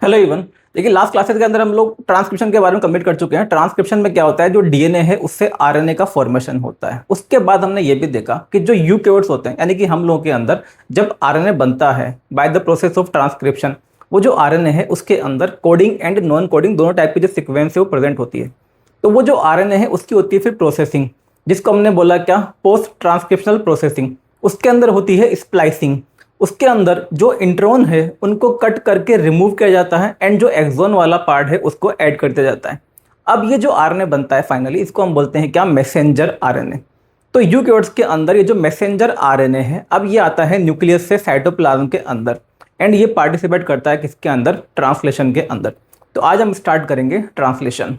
Hello even. देखिए last classes के अंदर हम लोग ट्रांसक्रिप्शन के बारे में कम्प्लीट कर चुके हैं। ट्रांसक्रिप्शन में क्या होता है, जो डीएनए है उससे आरएनए का फॉर्मेशन होता है। उसके बाद हमने ये भी देखा कि जो यूकैरियोट्स होते हैं, यानी कि हम लोगों के अंदर जब आरएनए बनता है by the process of transcription, वो जो आरएनए है उसके अंदर कोडिंग एंड नॉन कोडिंग दोनों टाइप की जो सिक्वेंस है वो प्रेजेंट होती है। तो वो जो आरएनए है उसकी होती है फिर प्रोसेसिंग, जिसको हमने बोला क्या, पोस्ट ट्रांसक्रिप्शनल प्रोसेसिंग। उसके अंदर होती है स्प्लाइसिंग। उसके अंदर जो इंट्रॉन है उनको कट करके रिमूव किया जाता है एंड जो एक्सोन वाला पार्ट है उसको ऐड कर दिया जाता है। अब ये जो आरएनए बनता है फाइनली, इसको हम बोलते हैं क्या, मैसेंजर आरएनए। तो यूकैरियोट्स के अंदर ये जो मैसेंजर आरएनए है, अब ये आता है न्यूक्लियस से साइटोप्लाज्म के अंदर एंड ये पार्टिसिपेट करता है किसके अंदर, ट्रांसलेशन के अंदर। तो आज हम स्टार्ट करेंगे ट्रांसलेशन।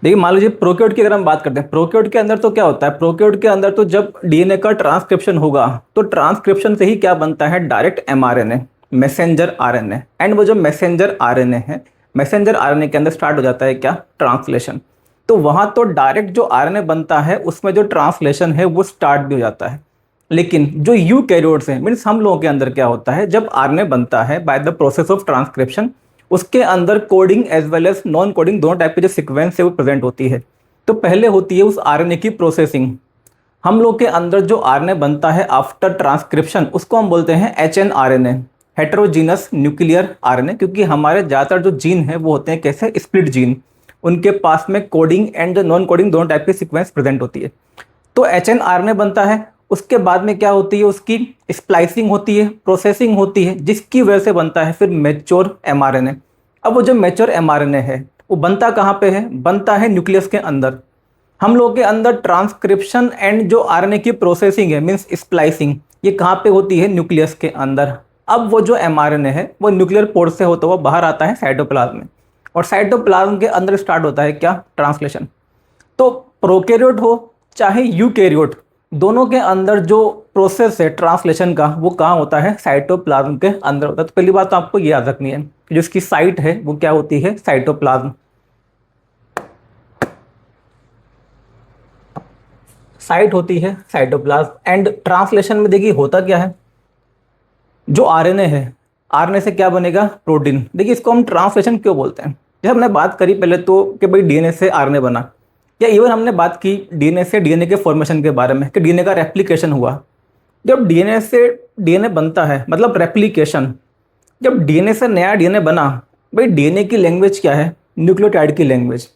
देखिए मान लीजिए प्रोकैरियोट की अगर हम बात करते हैं, प्रोकैरियोट के अंदर तो क्या होता है, प्रोकैरियोट के अंदर तो जब डीएनए का ट्रांसक्रिप्शन होगा तो ट्रांसक्रिप्शन से ही क्या बनता है, direct mRNA, messenger RNA. And वो जो मैसेंजर आरएनए है, मैसेंजर आरएनए के अंदर स्टार्ट हो जाता है क्या, ट्रांसलेशन। तो वहां तो डायरेक्ट जो आरएनए बनता है उसमें जो ट्रांसलेशन है वो स्टार्ट भी हो जाता है। लेकिन जो यूकैरियोट्स हैं, मीन्स हम लोगों के अंदर क्या होता है, जब आरएनए बनता है by the process of transcription, उसके अंदर coding as well as non coding दोनों टाइप की जो सिक्वेंस है वो प्रेजेंट होती है। तो पहले होती है उस आरएनए की प्रोसेसिंग। हम लोग के अंदर जो आरएनए बनता है आफ्टर ट्रांसक्रिप्शन उसको हम बोलते हैं एचएनआरएनए, हेटेरोजीनस न्यूक्लियर आरएनए, क्योंकि हमारे ज़्यादातर जो जीन है वो होते हैं कैसे, स्प्लिट जीन। उनके पास में कोडिंग एंड नॉन कोडिंग दोनों टाइप की सिक्वेंस प्रेजेंट होती है। तो एचएनआरएनए बनता है, उसके बाद में क्या होती है, उसकी स्प्लाइसिंग होती है, प्रोसेसिंग होती है, जिसकी वजह से बनता है फिर मैच्योर एमआरएनए। अब वो जो मैच्योर एमआरएनए है वो बनता कहाँ पे है, बनता है न्यूक्लियस के अंदर। हम लोग के अंदर ट्रांसक्रिप्शन एंड जो आरएनए की प्रोसेसिंग है मीन्स स्प्लाइसिंग, ये कहाँ पे होती है, न्यूक्लियस के अंदर। अब वो जो एमआरएनए है वो न्यूक्लियर पोर्ट से होता हुआ बाहर आता है साइटोप्लाज्म में, और साइटोप्लाज्म के अंदर स्टार्ट होता है क्या, ट्रांसलेशन। तो प्रोकैरियोट हो चाहे यूकैरियोट, दोनों के अंदर जो प्रोसेस है ट्रांसलेशन का वो कहाँ होता है, साइटोप्लाज्म के अंदर होता है। तो पहली बात तो आपको ये याद रखनी है कि जो इसकी साइट है वो क्या होती है, साइटोप्लाज्म। साइट होती है साइटोप्लाज्म। एंड ट्रांसलेशन में देखिए होता क्या है, जो आरएनए है, आरएनए से क्या बनेगा, प्रोटीन। देखिए इसको हम ट्रांसलेशन क्यों बोलते हैं, जब हमने बात करी पहले तो कि भाई डीएनए से आरएनए बना, या इवन हमने बात की डीएनए से डीएनए के फॉर्मेशन के बारे में कि डीएनए का रेप्लिकेशन हुआ। जब डीएनए से डीएनए बनता है मतलब रेप्लिकेशन, जब डीएनए से नया डीएनए बना, भाई डीएनए की लैंग्वेज क्या है, न्यूक्लियोटाइड की लैंग्वेज।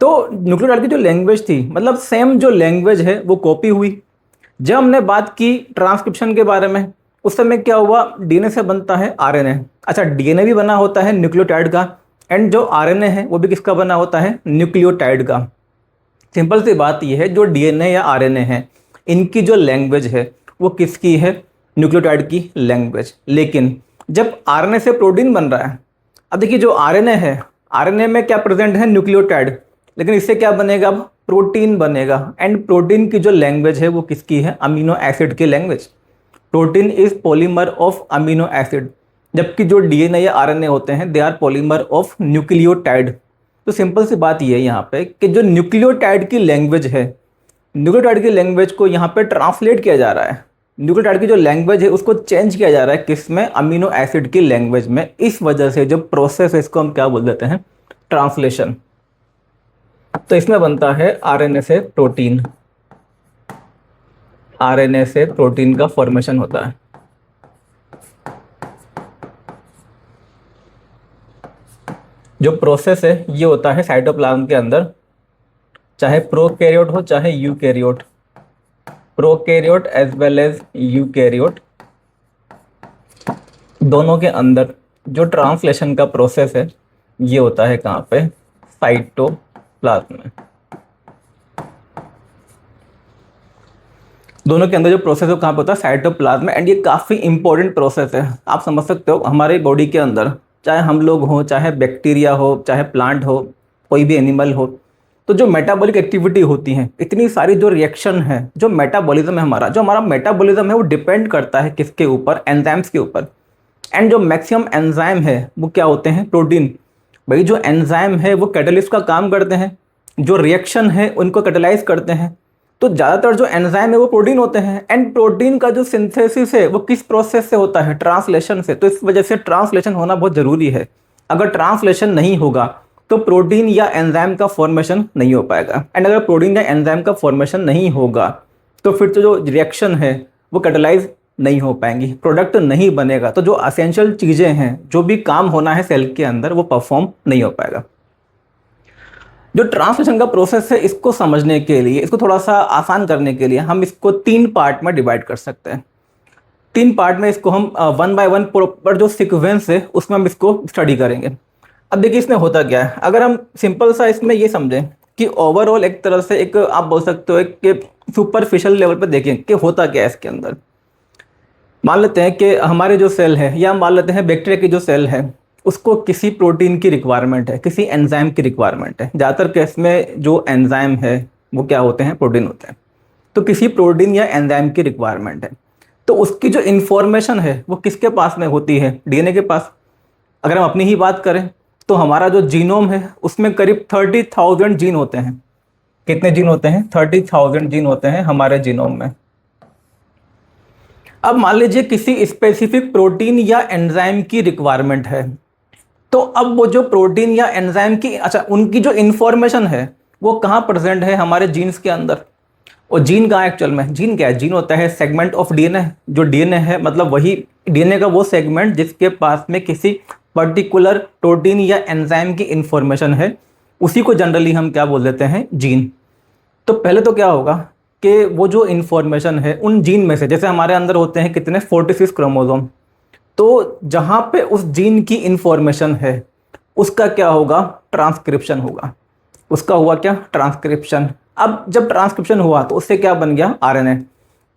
तो न्यूक्लियोटाइड की जो लैंग्वेज थी, मतलब सेम जो लैंग्वेज है वो कॉपी हुई। जब हमने बात की ट्रांसक्रिप्शन के बारे में, उस समय क्या हुआ, डीएनए से बनता है आरएनए। अच्छा, डीएनए भी बना होता है न्यूक्लियोटाइड का, एंड जो आरएनए है वो भी किसका बना होता है, न्यूक्लियोटाइड का। सिंपल सी बात यह है, जो डीएनए या आरएनए है इनकी जो लैंग्वेज है वो किसकी है, न्यूक्लियोटाइड की लैंग्वेज। लेकिन जब आरएनए से प्रोटीन बन रहा है, अब देखिए जो आरएनए है, आरएनए में क्या प्रेजेंट है, न्यूक्लियोटाइड, लेकिन इससे क्या बनेगा, अब प्रोटीन बनेगा। एंड प्रोटीन की जो लैंग्वेज है वो किसकी है, अमीनो एसिड की language. Protein is polymer of amino acid, जबकि जो डीएनए या आरएनए होते हैं they are polymer of nucleotide. तो सिंपल सी बात ये है यहाँ पे कि जो न्यूक्लियोटाइड की लैंग्वेज है, न्यूक्लियोटाइड की लैंग्वेज को यहाँ पे ट्रांसलेट किया जा रहा है। न्यूक्लियोटाइड की जो लैंग्वेज है उसको चेंज किया जा रहा है किस में, अमीनो एसिड की लैंग्वेज में। इस वजह से जो प्रोसेस है इसको हम क्या बोल देते हैं, ट्रांसलेशन। तो इसमें बनता है आरएनए से प्रोटीन, आरएनए से प्रोटीन का फॉर्मेशन होता है। जो प्रोसेस है ये होता है साइटोप्लाज्म के अंदर, चाहे प्रोकैरियोट हो चाहे eukaryote, prokaryote as well as eukaryote, दोनों के अंदर जो ट्रांसलेशन का प्रोसेस है ये होता है कहाँ पे, साइटोप्लाज्म में। दोनों के अंदर जो प्रोसेस है कहाँ पे होता है, साइटोप्लाज्म में। एंड ये काफ़ी इंपॉर्टेंट प्रोसेस है, आप समझ सकते हो हमारे बॉडी के अंदर, चाहे हम लोग हो, चाहे बैक्टीरिया हो, चाहे प्लांट हो, कोई भी एनिमल हो, तो जो मेटाबॉलिक एक्टिविटी होती हैं, इतनी सारी जो रिएक्शन है, जो मेटाबॉलिज्म है हमारा, जो हमारा मेटाबॉलिज्म है वो डिपेंड करता है किसके ऊपर, एंजाइम्स के ऊपर। एंड जो मैक्सिमम एंजाइम है वो क्या होते हैं, प्रोटीन। भाई जो एंजाइम है वो कैटलिस्ट का काम करते हैं, जो रिएक्शन है उनको कैटेलाइज करते हैं। तो ज़्यादातर जो एंजाइम है वो प्रोटीन होते हैं, एंड प्रोटीन का जो सिंथेसिस है वो किस प्रोसेस से होता है? ट्रांसलेशन से। तो इस वजह से ट्रांसलेशन होना बहुत ज़रूरी है। अगर ट्रांसलेशन नहीं होगा तो प्रोटीन या एंजाइम का फॉर्मेशन नहीं हो पाएगा, एंड अगर प्रोटीन या एंजाइम का फॉर्मेशन नहीं होगा तो फिर तो जो रिएक्शन है वो कैटेलाइज नहीं हो पाएंगी, प्रोडक्ट नहीं बनेगा। तो जो असेंशियल चीज़ें हैं, जो भी काम होना है सेल के अंदर, वो परफॉर्म नहीं हो पाएगा। जो ट्रांसलेशन का प्रोसेस है, इसको समझने के लिए, इसको थोड़ा सा आसान करने के लिए हम इसको 3 पार्ट में डिवाइड कर सकते हैं। 3 पार्ट में इसको हम 1 बाय 1 प्रॉपर जो सीक्वेंस है उसमें हम इसको स्टडी करेंगे। अब देखिए इसमें होता क्या है, अगर हम सिंपल सा इसमें ये समझें कि ओवरऑल एक तरह से एक आप बोल सकते हो कि सुपरफिशियल लेवल पर देखें कि होता क्या है इसके अंदर। मान लेते हैं कि हमारे जो सेल है, या मान लेते हैं बैक्टीरिया की जो सेल है, उसको किसी प्रोटीन की रिक्वायरमेंट है, किसी एंजाइम की रिक्वायरमेंट है। ज़्यादातर केस में जो एंजाइम है वो क्या होते हैं? प्रोटीन होते हैं। तो किसी प्रोटीन या एंजाइम की रिक्वायरमेंट है, तो उसकी जो इन्फॉर्मेशन है वो किसके पास में होती है? डीएनए के पास। अगर हम अपनी ही बात करें तो हमारा जो जीनोम है उसमें करीब 30,000 जीन होते हैं। कितने जीन होते हैं? 30,000 जीन होते हैं हमारे जीनोम में। अब मान लीजिए किसी स्पेसिफिक प्रोटीन या एंजाइम की रिक्वायरमेंट है, तो अब वो जो प्रोटीन या एंजाइम की, अच्छा, उनकी जो इन्फॉर्मेशन है वो कहाँ प्रेजेंट है? हमारे जीन्स के अंदर। और जीन कहाँ है एक्चुअल में? जीन क्या है? जीन होता है सेगमेंट ऑफ डीएनए। जो डीएनए है मतलब वही डीएनए का वो सेगमेंट जिसके पास में किसी पर्टिकुलर प्रोटीन या एंजाइम की इन्फॉर्मेशन है, उसी को जनरली हम क्या बोल देते हैं? जीन। तो पहले तो क्या होगा कि वो जो इन्फॉर्मेशन है उन जीन में से, जैसे हमारे अंदर होते हैं कितने? 46 क्रोमोसोम। तो जहाँ पे उस जीन की इन्फॉर्मेशन है उसका क्या होगा? ट्रांसक्रिप्शन होगा। उसका हुआ क्या? ट्रांसक्रिप्शन। अब जब ट्रांसक्रिप्शन हुआ तो उससे क्या बन गया? आरएनए।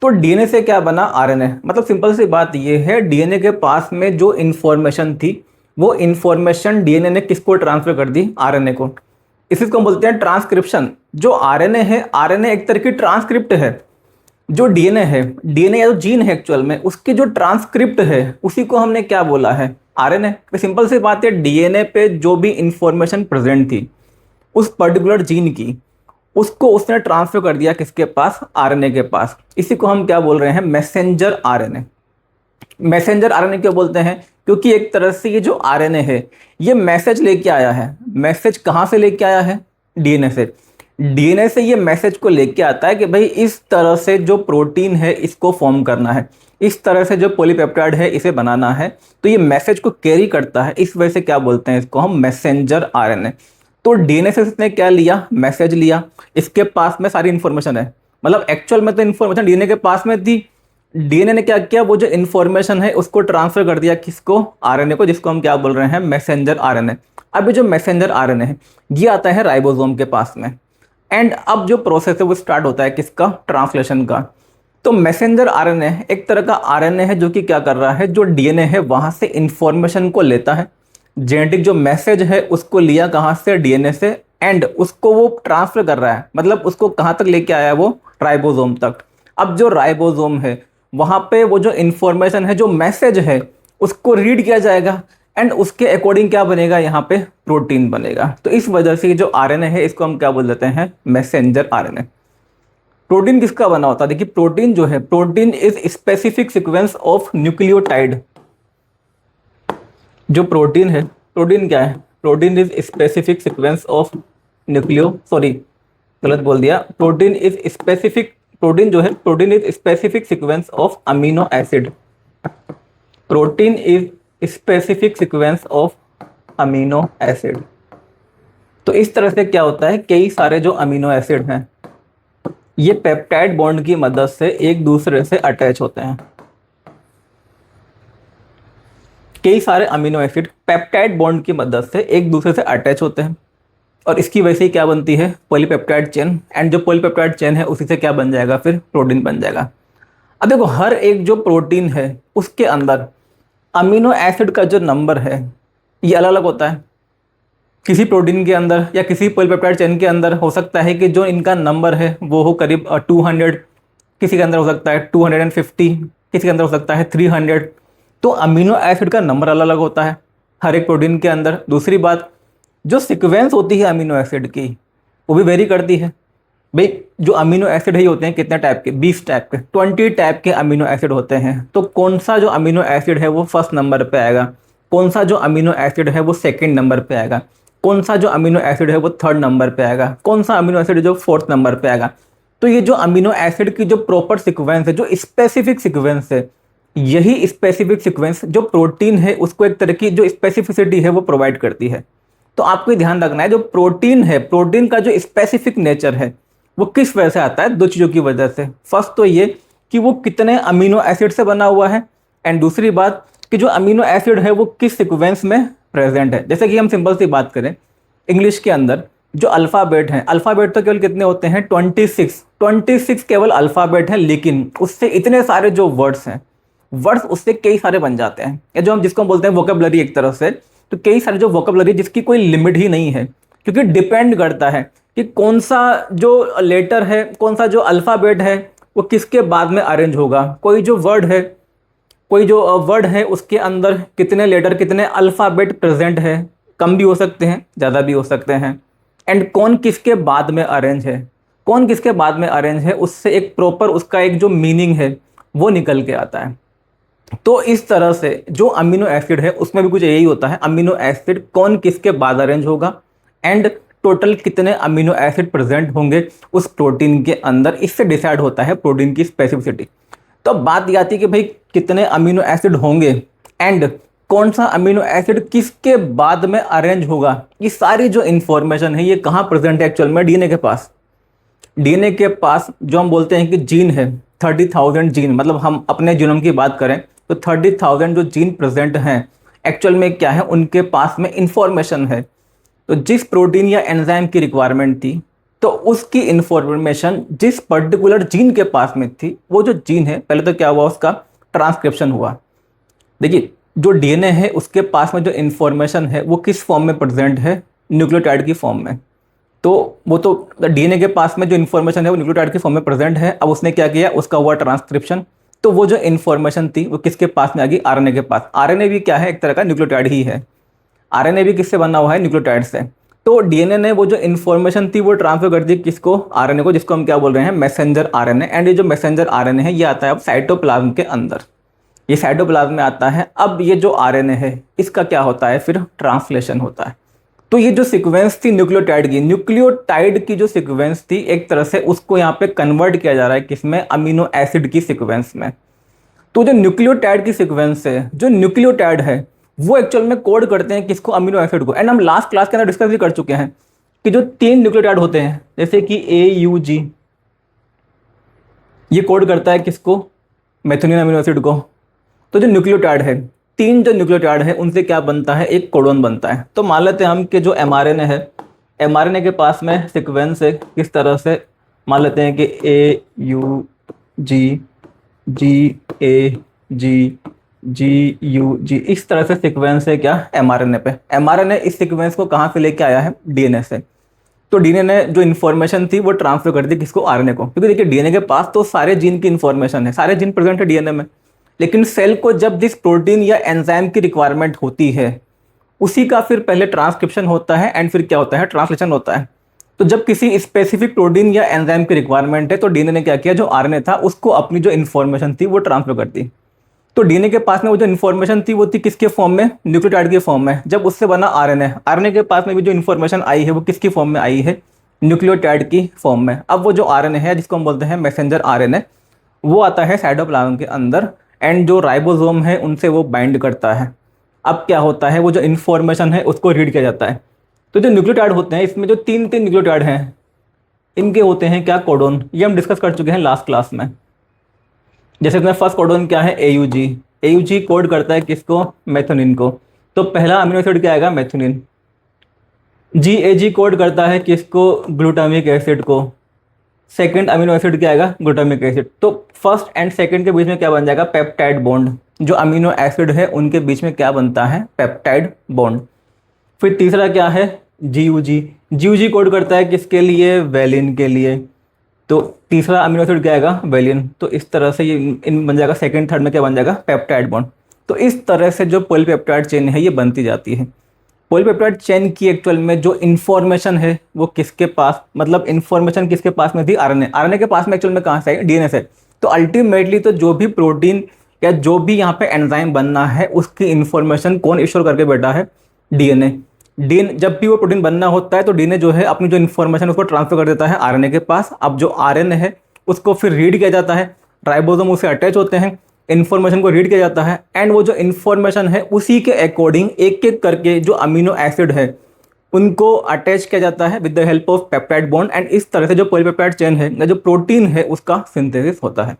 तो डीएनए से क्या बना? आरएनए। मतलब सिंपल सी बात ये है, डीएनए के पास में जो इन्फॉर्मेशन थी वो इन्फॉर्मेशन डीएनए ने किसको ट्रांसफर कर दी? आरएनए को। इसी को बोलते हैं ट्रांसक्रिप्शन। जो आरएनए है, आरएनए एक तरह की ट्रांसक्रिप्ट है। जो डीएनए है, डीएनए या जो जीन है एक्चुअल में, उसकी जो ट्रांसक्रिप्ट है उसी को हमने क्या बोला है? आरएनए। तो सिंपल सी बात है, डीएनए पे जो भी इंफॉर्मेशन प्रेजेंट थी उस पर्टिकुलर जीन की, उसको उसने ट्रांसफर कर दिया किसके पास? आरएनए के पास। इसी को हम क्या बोल रहे हैं? Messenger RNA. मैसेंजर आरएनए क्यों बोलते हैं? क्योंकि एक तरह से ये जो आरएनए है ये मैसेज लेके आया है। मैसेज कहाँ से लेके आया है? डीएनए से। डीएनए से ये मैसेज को लेके आता है कि भाई इस तरह से जो प्रोटीन है इसको फॉर्म करना है, इस तरह से जो पॉलीपेप्टाइड है इसे बनाना है। तो ये मैसेज को कैरी करता है, इस वजह से क्या बोलते हैं इसको हम? Messenger RNA. तो डीएनए से इसने क्या लिया? मैसेज लिया। इसके पास में सारी इन्फॉर्मेशन है, मतलब एक्चुअल में तो इन्फॉर्मेशन डीएनए के पास में थी। डीएनए ने क्या किया? वो जो इन्फॉर्मेशन है उसको ट्रांसफर कर दिया किसको? आरएनए को, जिसको हम क्या बोल रहे हैं? Messenger RNA. अब ये जो मैसेंजर आरएनए है ये आता है राइबोसोम के पास में, एंड अब जो प्रोसेस है वो स्टार्ट होता है किसका? ट्रांसलेशन का। तो मैसेंजर आरएनए एक तरह का आरएनए है जो कि क्या कर रहा है? जो डीएनए है वहां से इंफॉर्मेशन को लेता है, जेनेटिक जो मैसेज है उसको लिया कहाँ से? डीएनए से, एंड उसको वो ट्रांसफर कर रहा है। मतलब उसको कहाँ तक लेके आया? वो राइबोसोम तक। अब जो राइबोसोम है वहां पे वो जो इंफॉर्मेशन है, जो मैसेज है, उसको रीड किया जाएगा, एंड उसके अकॉर्डिंग क्या बनेगा? यहाँ पे प्रोटीन बनेगा। तो इस वजह से जो आरएनए है इसको हम क्या बोल देते हैं? Messenger RNA. प्रोटीन किसका बना होता है? देखिए प्रोटीन जो है, protein is specific sequence of nucleotide. जो प्रोटीन है, प्रोटीन क्या है? Protein is specific sequence of गलत बोल दिया। प्रोटीन इज स्पेसिफिक, प्रोटीन जो है, protein is specific sequence of amino acid. Protein is specific sequence of amino acid. तो इस तरह से क्या होता है, कई सारे जो अमीनो एसिड हैं ये पेप्टाइड बॉन्ड की मदद से एक दूसरे से अटैच होते हैं। कई सारे अमीनो एसिड पेप्टाइड बॉन्ड की मदद से एक दूसरे से अटैच होते हैं, और इसकी वजह से क्या बनती है? Polypeptide chain. एंड जो पॉलीपेप्टाइड चेन है उसी से क्या बन जाएगा? फिर प्रोटीन बन जाएगा। अब देखो हर एक जो प्रोटीन है उसके अंदर अमीनो एसिड का जो नंबर है ये अलग अलग होता है। किसी प्रोटीन के अंदर या किसी पॉलीपेप्टाइड चेन के अंदर हो सकता है कि जो इनका नंबर है वो हो करीब 200, किसी के अंदर हो सकता है 250, किसी के अंदर हो सकता है 300। तो अमीनो एसिड का नंबर अलग अलग होता है हर एक प्रोटीन के अंदर। दूसरी बात, जो सीक्वेंस होती है अमीनो एसिड की वो भी वेरी करती है। भाई जो अमीनो एसिड ही होते हैं कितने टाइप के, 20 टाइप के, 20 टाइप के अमीनो एसिड होते हैं। तो कौन सा जो अमीनो एसिड है वो फर्स्ट नंबर पे आएगा, कौन सा जो अमीनो एसिड है वो सेकंड नंबर पे आएगा, कौन सा जो अमीनो एसिड है वो थर्ड नंबर पे आएगा, कौन सा अमीनो एसिड जो फोर्थ नंबर पे आएगा। तो ये जो अमीनो एसिड की जो प्रॉपर सिक्वेंस है, जो स्पेसिफिक सिक्वेंस है, यही स्पेसिफिक सिक्वेंस जो प्रोटीन है उसको एक तरह की जो स्पेसिफिसिटी है वो प्रोवाइड करती है। तो आपको ये ध्यान रखना है, जो प्रोटीन है, प्रोटीन का जो स्पेसिफिक नेचर है वो किस वजह से आता है, दो चीज़ों की वजह से। फर्स्ट तो ये कि वो कितने अमीनो एसिड से बना हुआ है, एंड दूसरी बात कि जो अमीनो एसिड है वो किस सीक्वेंस में प्रेजेंट है। जैसे कि हम सिंपल सी बात करें, इंग्लिश के अंदर जो अल्फ़ाबेट हैं, अल्फ़ाबेट तो केवल कितने होते हैं, 26 केवल अल्फ़ाबेट हैं, लेकिन उससे इतने सारे जो वर्ड्स हैं, वर्ड्स उससे कई सारे बन जाते हैं, या जो हम जिसको हम बोलते हैं वोकेबलरी एक तरह से। तो कई सारे जो वोकेबलरी जिसकी कोई लिमिट ही नहीं है, क्योंकि डिपेंड करता है कि कौन सा जो लेटर है, कौन सा जो अल्फ़ाबेट है वो किसके बाद में अरेंज होगा। कोई जो वर्ड है, कोई जो वर्ड है उसके अंदर कितने लेटर, कितने अल्फ़ाबेट प्रेजेंट है, कम भी हो सकते हैं, ज़्यादा भी हो सकते हैं, एंड कौन किसके बाद में अरेंज है, कौन किसके बाद में अरेंज है, उससे एक प्रॉपर उसका एक जो मीनिंग है वो निकल के आता है। तो इस तरह से जो अमीनो एसिड है उसमें भी कुछ यही होता है, अमीनो एसिड कौन किसके बाद अरेंज होगा, एंड टोटल कितने अमीनो एसिड प्रेजेंट होंगे उस प्रोटीन के अंदर, इससे डिसाइड होता है प्रोटीन की स्पेसिफिसिटी। तो अब बात ये आती है कि भाई कितने अमीनो एसिड होंगे एंड कौन सा अमीनो एसिड किसके बाद में अरेंज होगा। ये सारी जो इंफॉर्मेशन है ये कहाँ प्रेजेंट है एक्चुअल में, डीएनए के पास। डीएनए के पास जो हम बोलते हैं कि जीन है, 30,000 जीन, मतलब हम अपने जीनोम की बात करें तो 30,000 जो जीन प्रेजेंट हैं एक्चुअल में क्या है, उनके पास में इंफॉर्मेशन है। तो जिस प्रोटीन या एंजाइम की रिक्वायरमेंट थी, तो उसकी इंफॉर्मेशन जिस पर्टिकुलर जीन के पास में थी, वो जो जीन है पहले तो क्या हुआ, उसका ट्रांसक्रिप्शन हुआ। देखिए जो डीएनए है उसके पास में जो इंफॉर्मेशन है वो किस फॉर्म में प्रेजेंट है, न्यूक्लियोटाइड की फॉर्म में। तो वो तो डीएनए के पास में जो इन्फॉर्मेशन है वो न्यूक्लियोटाइड के फॉर्म में प्रेजेंट है। अब उसने क्या किया, उसका हुआ ट्रांसक्रिप्शन। तो वो जो इन्फॉर्मेशन थी वो किसके पास में आ गई, आरएनए के पास। आरएनए भी क्या है, एक तरह का न्यूक्लियोटाइड ही है। आरएनए भी किससे बना हुआ है, न्यूक्लियोटाइड से। तो डीएनए ने वो जो इन्फॉर्मेशन थी वो ट्रांसफर कर दी किसको, आरएनए को, जिसको हम क्या बोल रहे हैं, मैसेंजर आरएनए। एंड ये जो मैसेंजर आरएनए है ये आता है अब साइटोप्लाज्म के अंदर, ये साइटोप्लाज्म में आता है। अब ये जो आरएनए है इसका क्या होता है, फिर ट्रांसलेशन होता है। तो ये जो सीक्वेंस थी न्यूक्लियोटाइड की, न्यूक्लियोटाइड की जो सीक्वेंस थी एक तरह से उसको यहाँ पे कन्वर्ट किया जा रहा है किसमें, अमीनो एसिड की सीक्वेंस में। तो जो न्यूक्लियोटाइड की सीक्वेंस है, जो न्यूक्लियोटाइड है वो एक्चुअल में कोड करते हैं किसको, अमीनो एसिड को। एंड हम लास्ट क्लास के अंदर डिस्कस भी कर चुके हैं कि जो 3 न्यूक्लियोटाइड होते हैं, जैसे कि AUG, ये कोड करता है किसको, मेथिओनिन अमीनो एसिड को। तो जो न्यूक्लियोटाइड है, 3 जो न्यूक्लियोटाइड है उनसे क्या बनता है, एक कोडोन बनता है। तो मान लेते हैं हम कि जो mRNA है, mRNA के पास में सीक्वेंस है किस तरह से, मान लेते हैं कि AUG GAG GUG, इस तरह से सीक्वेंस है क्या, mRNA पे। mRNA इस सीक्वेंस को कहाँ से लेके आया है, डीएनए से। तो डीएनए ने जो इन्फॉर्मेशन थी वो ट्रांसफर कर दी किसको, आरएनए को। क्योंकि देखिए डीएनए के पास तो सारे जीन की इन्फॉर्मेशन है, सारे जीन प्रेजेंट है डीएनए में, लेकिन सेल को जब जिस प्रोटीन या एंजाइम की रिक्वायरमेंट होती है उसी का फिर पहले ट्रांसक्रिप्शन होता है एंड फिर क्या होता है, ट्रांसलेशन होता है। तो जब किसी स्पेसिफिक प्रोटीन या एंजाइम की रिक्वायरमेंट है तो डीएनए ने क्या किया, जो आरएनए था उसको अपनी जो इन्फॉर्मेशन थी वो ट्रांसफर कर दी। तो डीएनए के पास में वो जो इन्फॉर्मेशन थी वो थी किसके फॉर्म में, न्यूक्लियोटाइड के फॉर्म में। जब उससे बना आरएनए, आरएनए के पास में भी जो इन्फॉर्मेशन आई है वो किसकी फॉर्म में आई है, न्यूक्लियोटाइड की फॉर्म में। अब वो जो आरएनए है जिसको हम बोलते हैं मैसेंजर आरएनए, वो आता है साइटोप्लाज्म के अंदर एंड जो राइबोसोम है उनसे वो बाइंड करता है। अब क्या होता है, वो जो इन्फॉर्मेशन है उसको रीड किया जाता है। तो जो न्यूक्लियोटाइड होते हैं इसमें जो 3 न्यूक्लियोटाइड हैं इनके होते हैं क्या, कोडोन। ये हम डिस्कस कर चुके हैं लास्ट क्लास में। जैसे इसमें फर्स्ट कोडोन क्या है, AUG। AUG कोड करता है किसको, मेथिओनिन को। तो पहला अमीनो एसिड क्या आएगा, मेथिओनिन। GAG कोड करता है किसको, ग्लूटामिक एसिड को। सेकंड अमीनो एसिड क्या आएगा, ग्लूटामिक एसिड। तो फर्स्ट एंड सेकंड के बीच में क्या बन जाएगा, पेप्टाइड बॉन्ड। जो अमीनो एसिड है उनके बीच में क्या बनता है, पेप्टाइड बॉन्ड। फिर तीसरा क्या है, GUG। GUG कोड करता है किसके लिए, वेलिन के लिए। तो तीसरा अमीनो एसिड क्या आएगा, वेलिन। तो इस तरह से ये इन बन जाएगा, सेकंड थर्ड में क्या बन जाएगा, पेप्टाइड बॉन्ड। तो इस तरह से जो पॉलीपेप्टाइड चेन है ये बनती जाती है। पॉलीपेप्टाइड चेन की एक्चुअल में जो इन्फॉर्मेशन है वो किसके पास, मतलब इन्फॉर्मेशन किसके पास में थी, आरएनए। आरएनए के पास में एक्चुअल में कहाँ से है, डीएनए से। तो अल्टीमेटली तो जो भी प्रोटीन या जो भी यहाँ पे एंजाइम बनना है उसकी इन्फॉर्मेशन कौन स्टोर करके बैठा है, डीएनए। डीएनए जब भी वो प्रोटीन बनना होता है तो डीएनए जो है अपनी जो इन्फॉर्मेशन उसको ट्रांसफर कर देता है आरएनए के पास। अब जो आरएनए है उसको फिर रीड किया जाता है, राइबोसोम उससे अटैच होते हैं, इन्फॉर्मेशन को रीड किया जाता है, एंड वो जो इन्फॉर्मेशन है उसी के अकॉर्डिंग एक एक करके जो अमीनो एसिड है उनको अटैच किया जाता है with the help of peptide bond, and इस तरह से जो पॉलीपेप्टाइड चेन है या जो प्रोटीन है उसका सिंथेसिस होता है।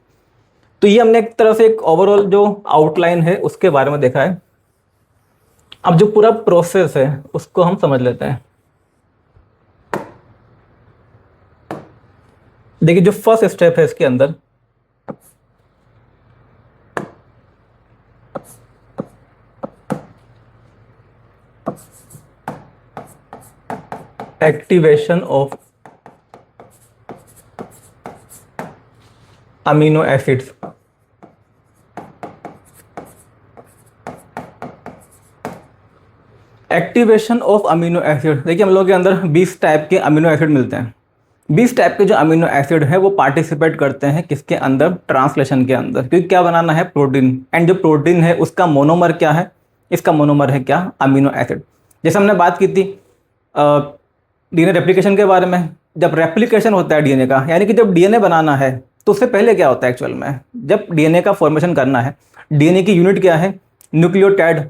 तो ये हमने एक तरह से एक ओवरऑल जो आउटलाइन है उसके बारे में देखा है। अब जो पूरा प्रोसेस है उसको हम समझ लेते हैं। देखिए जो फर्स्ट स्टेप है इसके अंदर, activation of amino acids. Activation of amino acid, देखिए हम लोग के अंदर 20 टाइप के अमीनो एसिड मिलते हैं। 20 टाइप के जो अमीनो एसिड है वो पार्टिसिपेट करते हैं किसके अंदर, ट्रांसलेशन के अंदर, क्योंकि क्या बनाना है, प्रोटीन। एंड जो प्रोटीन है उसका मोनोमर क्या है, इसका मोनोमर है क्या, अमीनो एसिड। जैसे हमने बात की थी डीएनए रेप्लिकेशन के बारे में। जब रेप्लिकेशन होता है डीएनए का, यानी कि जब डीएनए बनाना है तो उससे पहले क्या होता है एक्चुअल में, जब डीएनए का फॉर्मेशन करना है, डीएनए की यूनिट क्या है, न्यूक्लियोटाइड।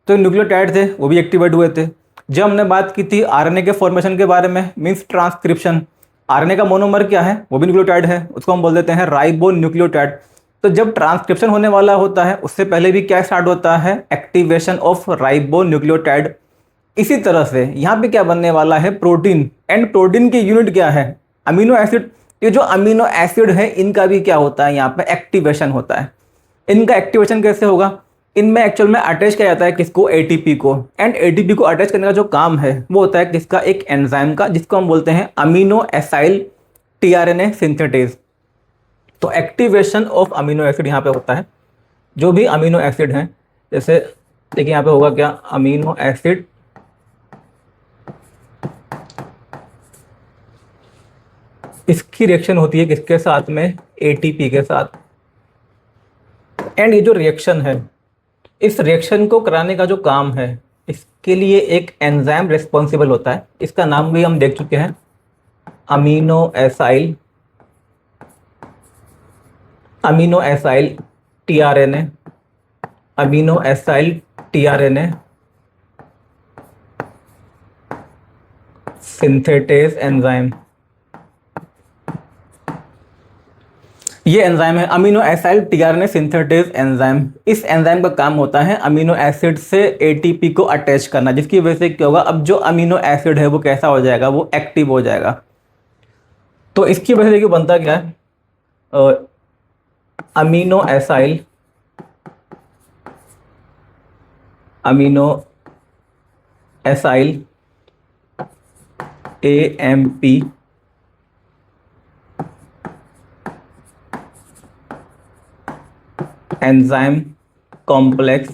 तो न्यूक्लियोटाइड थे वो भी एक्टिवेट हुए थे। जब हमने बात की थी आरएनए के फॉर्मेशन के बारे में, मींस ट्रांसक्रिप्शन, आरएनए का मोनोमर क्या है, वो भी न्यूक्लियोटाइड है, उसको हम बोल देते हैं राइबो न्यूक्लियोटाइड। तो जब ट्रांसक्रिप्शन होने वाला होता है उससे पहले भी क्या स्टार्ट होता है, एक्टिवेशन ऑफ राइबो न्यूक्लियोटाइड। इसी तरह से यहाँ पे क्या बनने वाला है, प्रोटीन। एंड प्रोटीन की यूनिट क्या है, अमीनो एसिड। ये जो अमीनो एसिड है इनका भी क्या होता है, यहाँ पे एक्टिवेशन होता है। इनका एक्टिवेशन कैसे होगा, इनमें एक्चुअल में अटैच किया जाता है किसको, एटीपी को। एंड एटीपी को अटैच करने का जो काम है वो होता है किसका, एक एंजाइम का, जिसको हम बोलते हैं अमीनो एसाइल टीआरएनए सिंथेटेज। तो एक्टिवेशन ऑफ अमीनो एसिड यहाँ पे होता है। जो भी अमीनो एसिड हैं, जैसे देखिए यहाँ पे होगा क्या, अमीनो एसिड इसकी रिएक्शन होती है किसके साथ में, एटीपी के साथ। एंड ये जो रिएक्शन है, इस रिएक्शन को कराने का जो काम है, इसके लिए एक एंजाइम रिस्पॉन्सिबल होता है। इसका नाम भी हम देख चुके हैं, amino acyl tRNA, amino acyl tRNA synthetase enzyme. ये एंजाइम है amino acyl tRNA synthetase enzyme. इस एंजाइम का काम होता है अमीनो एसिड से एटीपी को अटैच करना, जिसकी वजह से क्या होगा, अब जो अमीनो एसिड है वो कैसा हो जाएगा, वो एक्टिव हो जाएगा। तो इसकी वजह से देखिए बनता क्या है, amino acyl AMP enzyme complex,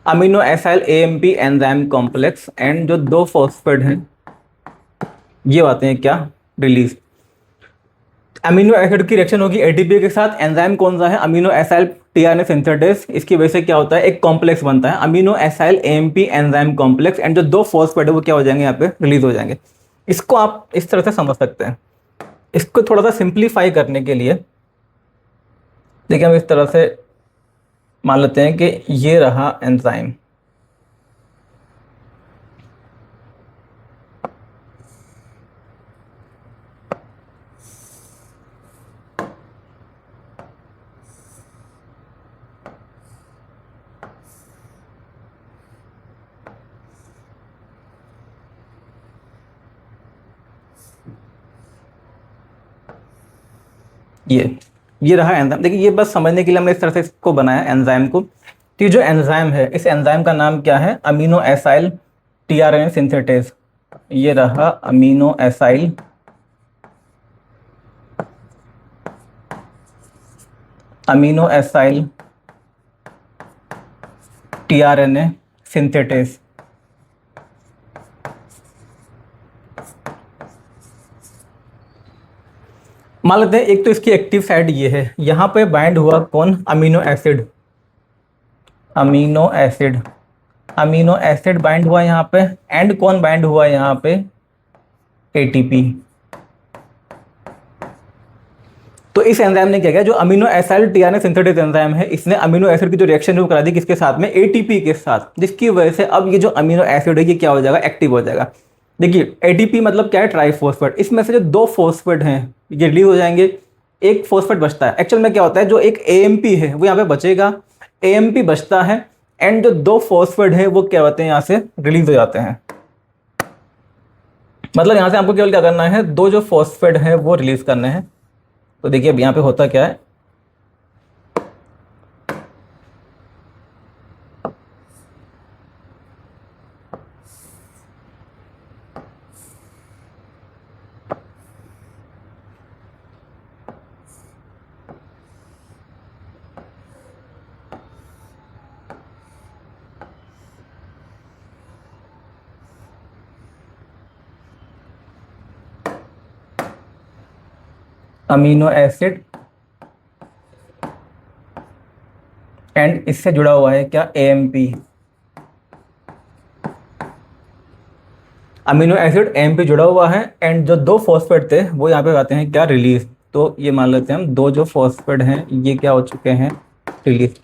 amino acyl AMP enzyme complex. And जो दो फॉस्फेट हैं ये आते हैं क्या, रिलीज। अमीनो एसिड की रिएक्शन होगी एटीपी के साथ, एंजाइम कौन सा है, अमीनो एसाइल टीआरएनए सिंथेटेज। इसकी वजह से क्या होता है, एक कॉम्प्लेक्स बनता है amino acyl AMP enzyme complex. And जो दो फॉस्फेट है वो क्या हो जाएंगे, यहाँ पे रिलीज हो जाएंगे। इसको आप इस तरह से समझ सकते हैं। इसको थोड़ा सा सिंप्लीफाई करने के लिए देखिए हम इस तरह से मान लेते हैं कि ये रहा एंजाइम, ये रहा एंजाइम। देखिए ये बस समझने के लिए हमने इस तरह से इसको बनाया एंजाइम को। तो ये जो एंजाइम है, इस एंजाइम का नाम क्या है, अमीनो एसाइल टीआरएनए सिंथेटेज। ये रहा अमीनो एसाइल टीआरएनए सिंथेटेज। मान लेते हैं एक तो इसकी एक्टिव साइड ये है, यहाँ पे बाइंड हुआ कौन, amino acid, amino acid, amino acid bind हुआ यहाँ पे, एंड कौन बाइंड हुआ यहाँ पे, एटीपी। तो इस एंजाइम ने क्या किया, जो amino acyl tRNA synthetic enzyme है, इसने अमीनो एसिड की जो रिएक्शन है वो करा दी किसके साथ में, एटीपी के साथ, जिसकी वजह से अब ये जो अमीनो एसिड है ये क्या हो जाएगा, एक्टिव हो जाएगा। देखिए एटीपी मतलब क्या है, ट्राइफॉस्फेट, इसमें से जो दो फॉस्फेट हैं ये रिलीज हो जाएंगे, एक फॉस्फेट बचता है। एक्चुअल में क्या होता है, जो एक एएमपी है वो यहाँ पे बचेगा, एएमपी बचता है, एंड जो दो फॉस्फेट है वो क्या होते हैं यहाँ से रिलीज हो जाते हैं। मतलब यहाँ से आपको केवल क्या करना है, दो जो फॉस्फेट है वो रिलीज करने हैं। तो देखिए अब यहाँ पे होता क्या है, अमीनो एसिड एंड इससे जुड़ा हुआ है क्या, एएमपी, अमीनो एसिड एएमपी जुड़ा हुआ है, एंड जो दो फॉस्फेट थे वो यहाँ पे आते हैं क्या, रिलीज। तो ये मान लेते हैं हम दो जो फॉस्फेट हैं ये क्या हो चुके हैं, रिलीज।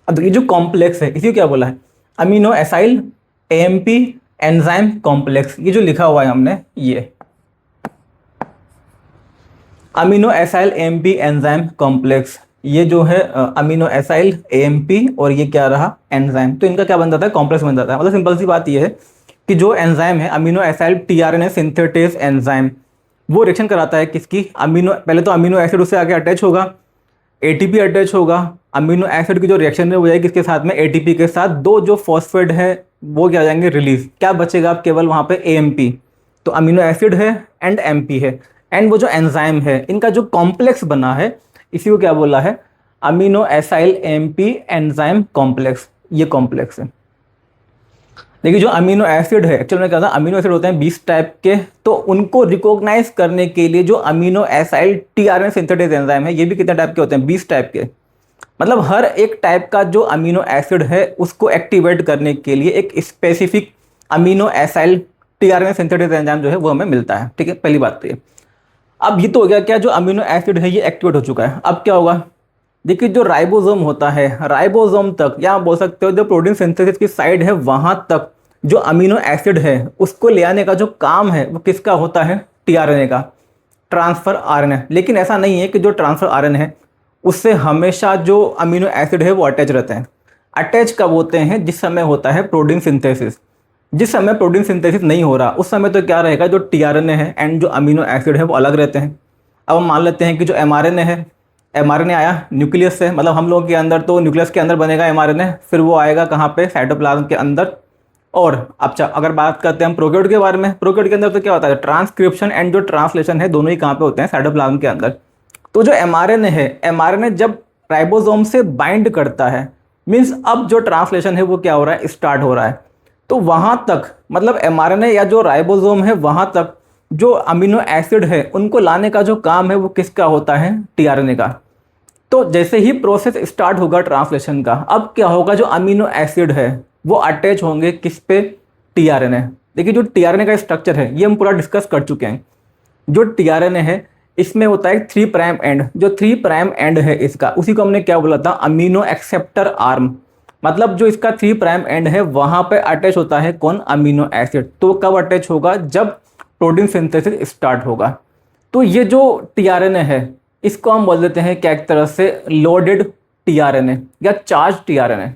अब ये जो कॉम्प्लेक्स है इसी को क्या बोला है, amino acyl AMP enzyme complex, ये जो लिखा हुआ है हमने ये amino acyl AMP enzyme complex, ये जो है अमीनो एसाइल एएमपी और ये क्या रहा, एंजाइम, तो इनका क्या बन जाता है, कॉम्प्लेक्स बन जाता है। मतलब सिंपल सी बात ये है कि जो एंजाइम है amino acyl tRNA synthetase enzyme, वो रिएक्शन कराता है किसकी, अमीनो, पहले तो अमीनो एसिड उससे आगे अटैच होगा, एटीपी अटैच होगा, अमीनो एसिड की जो रिएक्शन है वो जाएगी किसके साथ में, एटीपी के साथ, दो जो फॉस्फेट है वो क्या जाएंगे, रिलीज, क्या बचेगा अब केवल वहाँ पे, एएमपी। तो अमीनो एसिड है एंड एमपी है, एंड वो जो एंजाइम है इनका जो कॉम्प्लेक्स बना है इसी को क्या बोला है, amino acyl MP enzyme complex, ये कॉम्प्लेक्स है। देखिए जो अमीनो एसिड है, एक्चुअल में क्या होता है, अमीनो एसिड होते हैं 20 टाइप के, तो उनको रिकॉग्नाइज करने के लिए जो amino acyl tRNA synthetase enzyme है ये भी कितने टाइप के होते हैं, 20 टाइप के। मतलब हर एक टाइप का जो अमीनो एसिड है उसको एक्टिवेट करने के लिए एक specific amino acyl tRNA synthetase enzyme जो है वो हमें मिलता है, ठीक है, पहली बात तो ये। अब ये तो हो गया क्या, जो अमीनो एसिड है ये एक्टिवेट हो चुका है, अब क्या होगा, देखिए जो राइबोसोम होता है, राइबोसोम तक, या बोल सकते हो जो प्रोटीन सिंथेसिस की साइड है वहां तक जो अमीनो एसिड है उसको ले आने का जो काम है वो किसका होता है, टीआरएनए का, ट्रांसफर आरएनए। लेकिन ऐसा नहीं है कि जो ट्रांसफर आरएनए है उससे हमेशा जो अमीनो एसिड है वो अटैच रहते हैं। अटैच कब होते हैं, जिस समय होता है प्रोटीन सिंथेसिस, जिस समय प्रोटीन सिंथेसिस नहीं हो रहा उस समय तो क्या रहेगा, जो टीआरएनए है एंड जो अमीनो एसिड है वो अलग रहते हैं। अब हम मान लेते हैं कि जो एमआरएनए है, एमआरएनए आया न्यूक्लियस से, मतलब हम लोगों के अंदर तो न्यूक्लियस के अंदर बनेगा एमआरएनए, फिर वो आएगा कहाँ पे, साइटोप्लाज्म के अंदर। और अच्छा अगर बात करते हैं हम प्रोकैरियोट के बारे में, प्रोकैरियोट के अंदर तो क्या होता है, ट्रांसक्रिप्शन एंड जो ट्रांसलेशन है दोनों ही कहाँ पे होते हैं, साइटोप्लाज्म के अंदर। तो जो एमआरएनए है, एमआरएनए जब राइबोसोम से बाइंड करता है, मीन्स अब जो ट्रांसलेशन है वो क्या हो रहा है, स्टार्ट हो रहा है। तो वहाँ तक मतलब एमआरएनए या जो राइबोसोम है वहाँ तक जो अमीनो एसिड है उनको लाने का जो काम है वो किसका होता है, टीआरएनए का। तो जैसे ही प्रोसेस स्टार्ट होगा ट्रांसलेशन का, अब क्या होगा, जो अमीनो एसिड है वो अटैच होंगे किस पे, टीआरएनए। देखिए जो टीआरएनए का स्ट्रक्चर है ये हम पूरा डिस्कस कर चुके हैं। जो टीआरएनए है इसमें होता है 3 प्राइम एंड, जो 3 प्राइम एंड है इसका, उसी को हमने क्या बोला था, अमीनो एक्सेप्टर आर्म। मतलब जो इसका 3 प्राइम एंड है वहां पे अटैच होता है कौन, अमीनो एसिड। तो कब अटैच होगा, जब प्रोटीन सिंथेसिस स्टार्ट होगा। तो ये जो टीआरएनए है इसको हम बोल देते हैं क्या, एक तरह से लोडेड टीआरएनए या चार्ज टीआरएनए।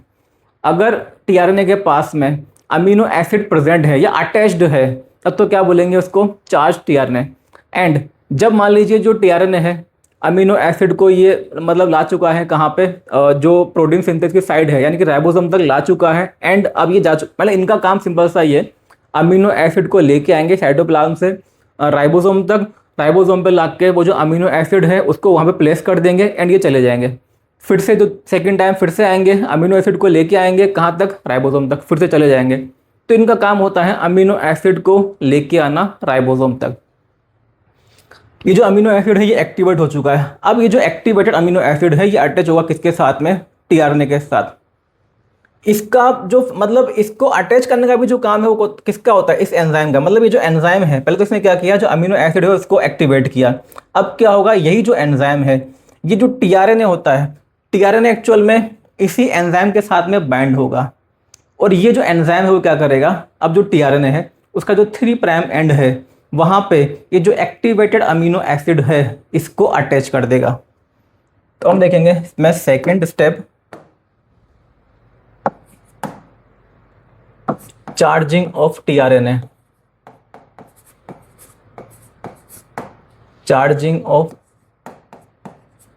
अगर टीआरएनए के पास में अमीनो एसिड प्रेजेंट है या अटैच्ड है तब तो क्या बोलेंगे उसको, चार्ज टीआरएनए। एंड जब मान लीजिए जो टीआरएनए है अमीनो एसिड को ये मतलब ला चुका है कहाँ पे, जो प्रोटीन सिंथेसिस की साइड है यानी कि राइबोसोम तक ला चुका है, एंड अब ये जा चुका, मतलब इनका काम सिंपल सा ये, अमीनो एसिड को लेके आएंगे साइटोप्लाज्म से राइबोसोम तक, राइबोसोम पे ला के वो जो अमीनो एसिड है उसको वहाँ पे प्लेस कर देंगे एंड ये चले जाएंगे। फिर से जो सेकंड टाइम फिर से आएंगे, अमीनो एसिड को लेके आएंगे कहाँ तक, राइबोसोम तक, फिर से चले जाएंगे। तो इनका काम होता है अमीनो एसिड को लेके आना राइबोसोम तक। ये जो अमीनो एसिड है ये एक्टिवेट हो चुका है। अब ये जो एक्टिवेटेड अमीनो एसिड है ये अटैच होगा किसके साथ में, टीआरएनए के साथ। इसका जो मतलब इसको अटैच करने का भी जो काम है वो किसका होता है, इस एंजाइम का। मतलब ये जो एंजाइम है पहले तो इसने क्या किया, जो अमीनो एसिड है उसको एक्टिवेट किया। अब क्या होगा, यही जो एंजाइम है, ये जो टीआरएनए होता है, टीआरएनए एक्चुअल में इसी एंजाइम के साथ में बाइंड होगा। और ये जो एंजाइम है वो क्या करेगा, अब जो टीआरएनए है उसका जो 3 प्राइम एंड है वहां पे ये जो एक्टिवेटेड अमीनो एसिड है इसको अटैच कर देगा। तो हम देखेंगे इसमें second step, charging of tRNA. Charging of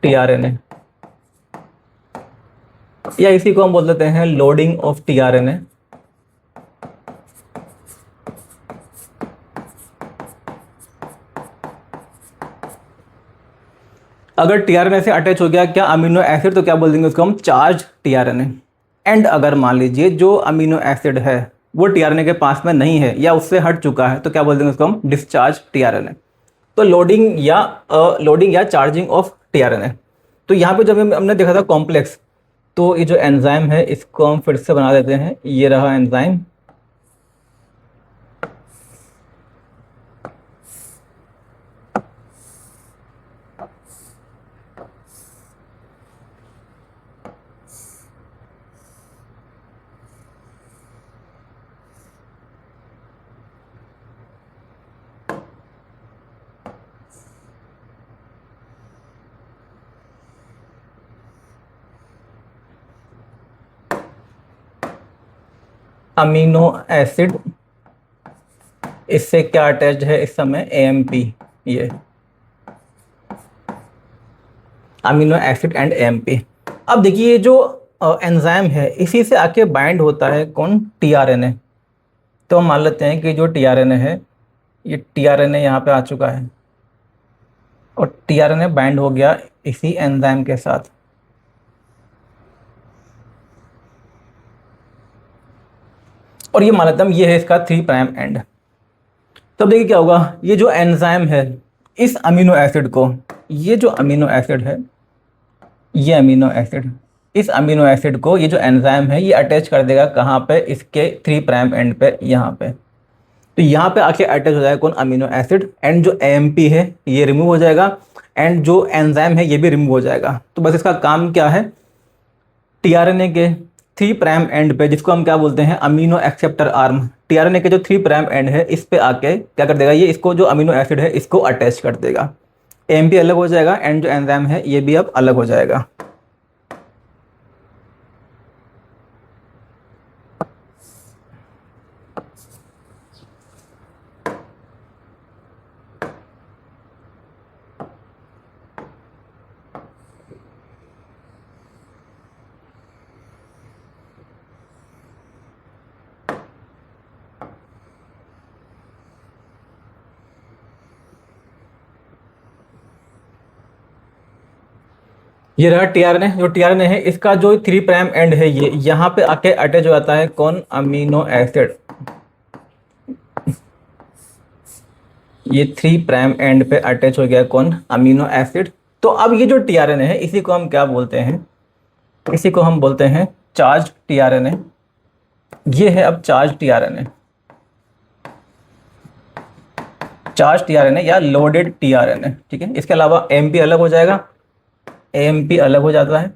tRNA या इसी को हम बोल देते हैं लोडिंग ऑफ टीआरएनए। अगर टीआरएनए से अटैच हो गया क्या अमीनो एसिड तो क्या बोल देंगे उसको हम, चार्ज टीआरएनए। एंड अगर मान लीजिए जो अमीनो एसिड है वो टीआरएनए के पास में नहीं है या उससे हट चुका है तो क्या बोल देंगे उसको हम, डिस्चार्ज टीआरएनए। तो लोडिंग या चार्जिंग ऑफ टीआरएनए। तो यहाँ पे जब हमने देखा था कॉम्प्लेक्स, तो ये जो एंजाइम है इसको हम फिर से बना देते हैं। ये रहा एंजाइम, अमीनो एसिड, इससे क्या अटैच्ड है इस समय, एएमपी। ये अमीनो एसिड एंड एएमपी। अब देखिए ये जो एंजाइम है इसी से आके बाइंड होता है कौन, टीआरएनए। तो हम मान लेते हैं कि जो टीआरएनए है ये टीआरएनए यहाँ पे आ चुका है और टीआरएनए बाइंड हो गया इसी एंजाइम के साथ। और ये मान लेते हैं ये है इसका 3 प्राइम एंड। तब देखिए क्या होगा, ये जो एंजाइम है इस अमीनो एसिड को, ये जो अमीनो एसिड है, ये अमीनो एसिड, इस अमीनो एसिड को ये जो एंजाइम है ये अटैच कर देगा कहाँ पे, इसके 3 प्राइम एंड पे, यहाँ पे। तो यहाँ पे आके अटैच हो जाएगा कौन, अमीनो एसिड। एंड जो एएमपी है ये रिमूव हो जाएगा एंड जो एंजाइम है ये भी रिमूव हो जाएगा। तो बस इसका काम क्या है, टीआरएनए के 3 प्राइम एंड पे, जिसको हम क्या बोलते हैं, अमीनो एक्सेप्टर आर्म, टीआरएनए के जो 3 प्राइम एंड है इस पे आके क्या कर देगा, ये इसको जो अमीनो एसिड है इसको अटैच कर देगा। एएमपी अलग हो जाएगा एंड जो एंजाइम है ये भी अब अलग हो जाएगा। ये रहा टीआरएनए। जो टीआरएनए है इसका जो 3 प्राइम एंड है ये यहाँ पे आके अटैच हो जाता है कौन, अमीनो एसिड। ये 3 प्राइम एंड पे अटैच हो गया कौन, अमीनो एसिड। तो अब ये जो टीआरएनए है इसी को हम क्या बोलते हैं, इसी को हम बोलते हैं चार्ज टीआरएनए। ये है अब चार्ज टीआरएनए, चार्ज टीआरएनए या लोडेड टीआरएनए। ठीक है, इसके अलावा एएमपी अलग हो जाएगा, एएमपी अलग हो जाता है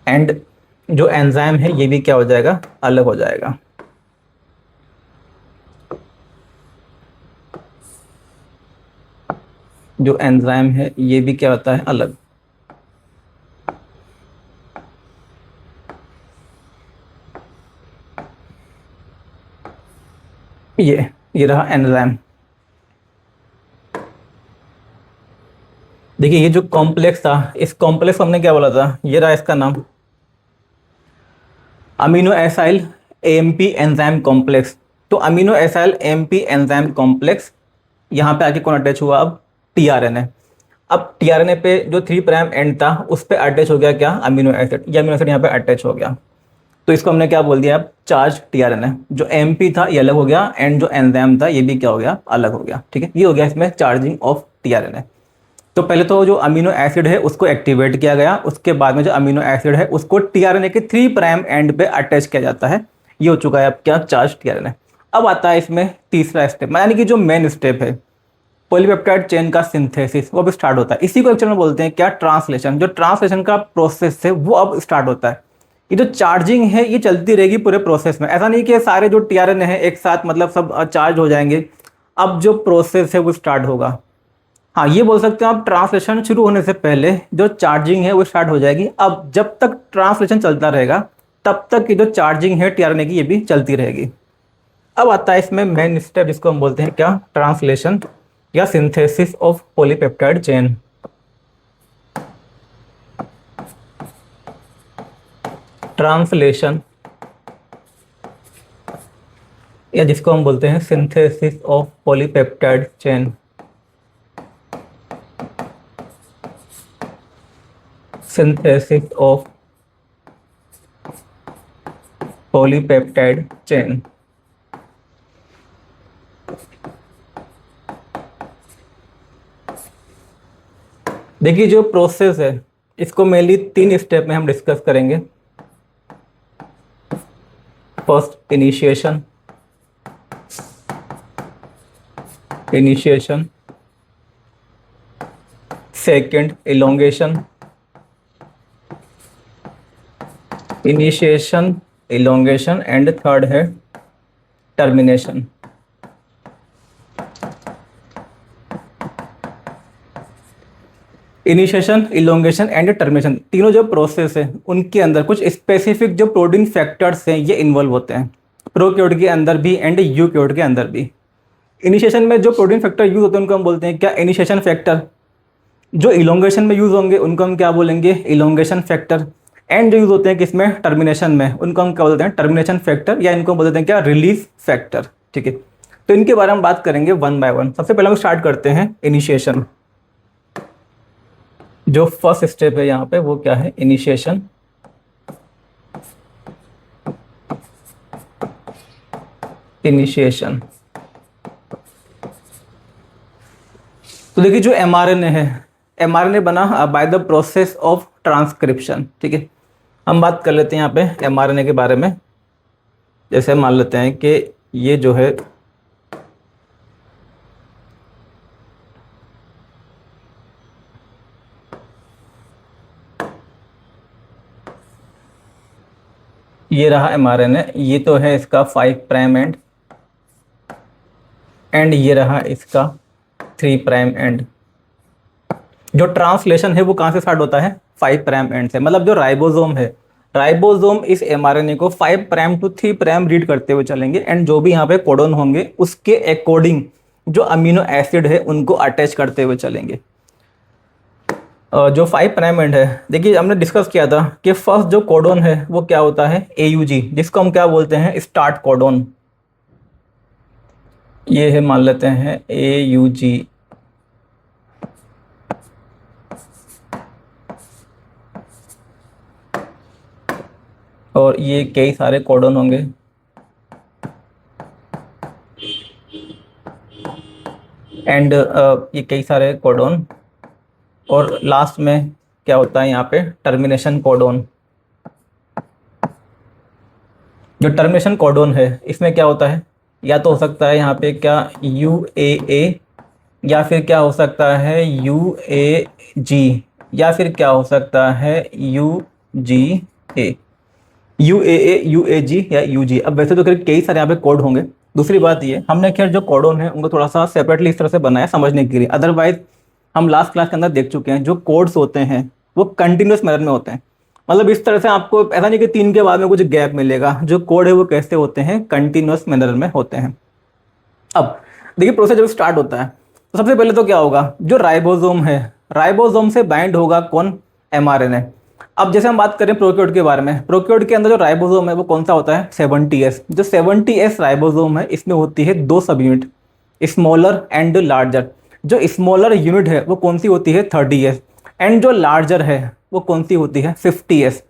एंड जो एंजाइम है ये भी क्या हो जाएगा, अलग हो जाएगा। जो एंजाइम है ये भी क्या होता है, अलग। ये रहा एंजाइम। देखिए ये जो कॉम्प्लेक्स था, इस कॉम्प्लेक्स को हमने क्या बोला था, ये रहा इसका नाम, amino acyl AMP enzyme complex. तो amino acyl AMP enzyme complex यहाँ पे आके कौन अटैच हुआ, अब टीआरएनए। अब टीआरएनए पे जो 3 प्राइम एंड था उस पे अटैच हो गया क्या, अमीनो एसिड। ये अमीनो एसिड यहाँ पे अटैच हो गया। तो इसको हमने क्या बोल दिया, अब चार्ज टीआरएनए। जो एमपी था ये अलग हो गया, एंड जो एंजाइम था ये भी क्या हो गया, अलग हो गया। ठीक है, ये हो गया इसमें चार्जिंग ऑफ टीआरएनए। तो पहले तो जो अमीनो एसिड है उसको एक्टिवेट किया गया, उसके बाद में जो अमीनो एसिड है उसको टीआरएनए के 3 प्राइम एंड पे अटैच किया जाता है। ये हो चुका है अब क्या, चार्ज टीआरएनए। अब आता है इसमें तीसरा स्टेप, यानी कि जो मेन स्टेप है पॉलीपेप्टाइड चेन का सिंथेसिस, वो अब स्टार्ट होता है। इसी को एक्चुअल में बोलते हैं क्या, ट्रांसलेशन। जो ट्रांसलेशन का प्रोसेस है वो अब स्टार्ट होता है। ये जो चार्जिंग है ये चलती रहेगी पूरे प्रोसेस में। ऐसा नहीं कि सारे जो टीआरएनए है एक साथ मतलब सब चार्ज हो जाएंगे। अब जो प्रोसेस है वो स्टार्ट होगा। हाँ, ये बोल सकते हैं आप, ट्रांसलेशन शुरू होने से पहले जो चार्जिंग है वो स्टार्ट हो जाएगी। अब जब तक ट्रांसलेशन चलता रहेगा तब तक की जो चार्जिंग है टीआरएनए की ये भी चलती रहेगी। अब आता है इसमें मेन स्टेप जिसको हम बोलते हैं क्या, ट्रांसलेशन या synthesis of polypeptide chain. Translation या जिसको हम बोलते हैं synthesis of polypeptide chain. Synthesis of polypeptide chain. देखिए जो प्रोसेस है इसको मेनली 3 स्टेप में हम डिस्कस करेंगे। First initiation, second elongation, elongation and third है termination. Initiation, elongation and termination, तीनों जो प्रोसेस है उनके अंदर कुछ स्पेसिफिक जो प्रोटीन फैक्टर्स हैं ये इन्वॉल्व होते हैं, प्रोकैरियोट के अंदर भी एंड यूकैरियोट के अंदर भी। इनिशिएशन में जो प्रोटीन फैक्टर यूज होते हैं उनको हम बोलते हैं क्या, इनिशिएशन फैक्टर। जो इलोंगेशन में यूज होंगे उनको हम क्या बोलेंगे, इलोंगेशन फैक्टर। एंड जो यूज होते हैं किसमें, टर्मिनेशन में, उनको हम क्या बोलते हैं, टर्मिनेशन फैक्टर, या इनको बोलते हैं क्या, रिलीज फैक्टर। ठीक है, तो इनके बारे में बात करेंगे वन बाय वन। सबसे पहले हम स्टार्ट करते हैं इनिशिएशन। जो फर्स्ट स्टेप है यहाँ पे वो क्या है, इनिशिएशन। तो देखिए जो एमआरएनए है, एमआरएनए बना bye the process of transcription. ठीक है, हम बात कर लेते हैं यहाँ पे एमआरएनए के बारे में। जैसे मान लेते हैं कि ये जो है ये रहा एमआरएनए, ये तो है इसका 5 प्राइम एंड ये रहा इसका 3 प्राइम एंड। जो ट्रांसलेशन है वो कहाँ से स्टार्ट होता है, 5 प्राइम एंड से। मतलब जो राइबोसोम है, राइबोसोम इस एमआरएनए को 5 प्राइम टू 3 प्राइम रीड करते हुए चलेंगे, एंड जो भी यहाँ पे कोडन होंगे उसके अकॉर्डिंग जो अमीनो एसिड है उनको अटैच करते हुए चलेंगे। जो 5 प्राइम एंड है, देखिए हमने डिस्कस किया था कि फर्स्ट जो कोडन है वो क्या होता है, AUG, जिसको हम क्या बोलते हैं, स्टार्ट कोडन। ये है मान लेते हैं AUG। और ये कई सारे कोडन होंगे, एंड ये कई सारे कोडन, और लास्ट में क्या होता है यहाँ पे, टर्मिनेशन कोडन। जो टर्मिनेशन कोडन है इसमें क्या होता है, या तो हो सकता है यहाँ पे क्या UAA, या फिर क्या हो सकता है UAG, या फिर क्या हो सकता है UGA, UAA, UAG या UG। अब वैसे तो कई सारे यहाँ पे कोड होंगे। दूसरी बात ये, हमने खैर जो कोडन है उनको थोड़ा सा सेपरेटली इस तरह से बनाया समझने के लिए, अदरवाइज हम लास्ट क्लास के अंदर देख चुके हैं जो कोड्स होते हैं वो कंटिन्यूस मैनर में होते हैं। मतलब इस तरह से आपको ऐसा नहीं कि 3 के बाद में कुछ गैप मिलेगा। जो कोड है वो कैसे होते हैं, कंटिन्यूस मैनर में होते हैं। अब देखिए प्रोसेस जब स्टार्ट होता है तो सबसे पहले तो क्या होगा, जो राइबोसोम है, राइबोसोम से बाइंड होगा कौन, एमआरएनए। अब जैसे हम बात करें प्रोकैरियोट के बारे में, प्रोकैरियोट के अंदर जो राइबोसोम है वो कौन सा होता है, 70S। जो 70S राइबोसोम है इसमें होती है 2 सब यूनिट, स्मॉलर एंड लार्जर। जो स्मॉलर यूनिट है वो कौन सी होती है, 30S, एंड जो लार्जर है वो कौन सी होती है, 50S।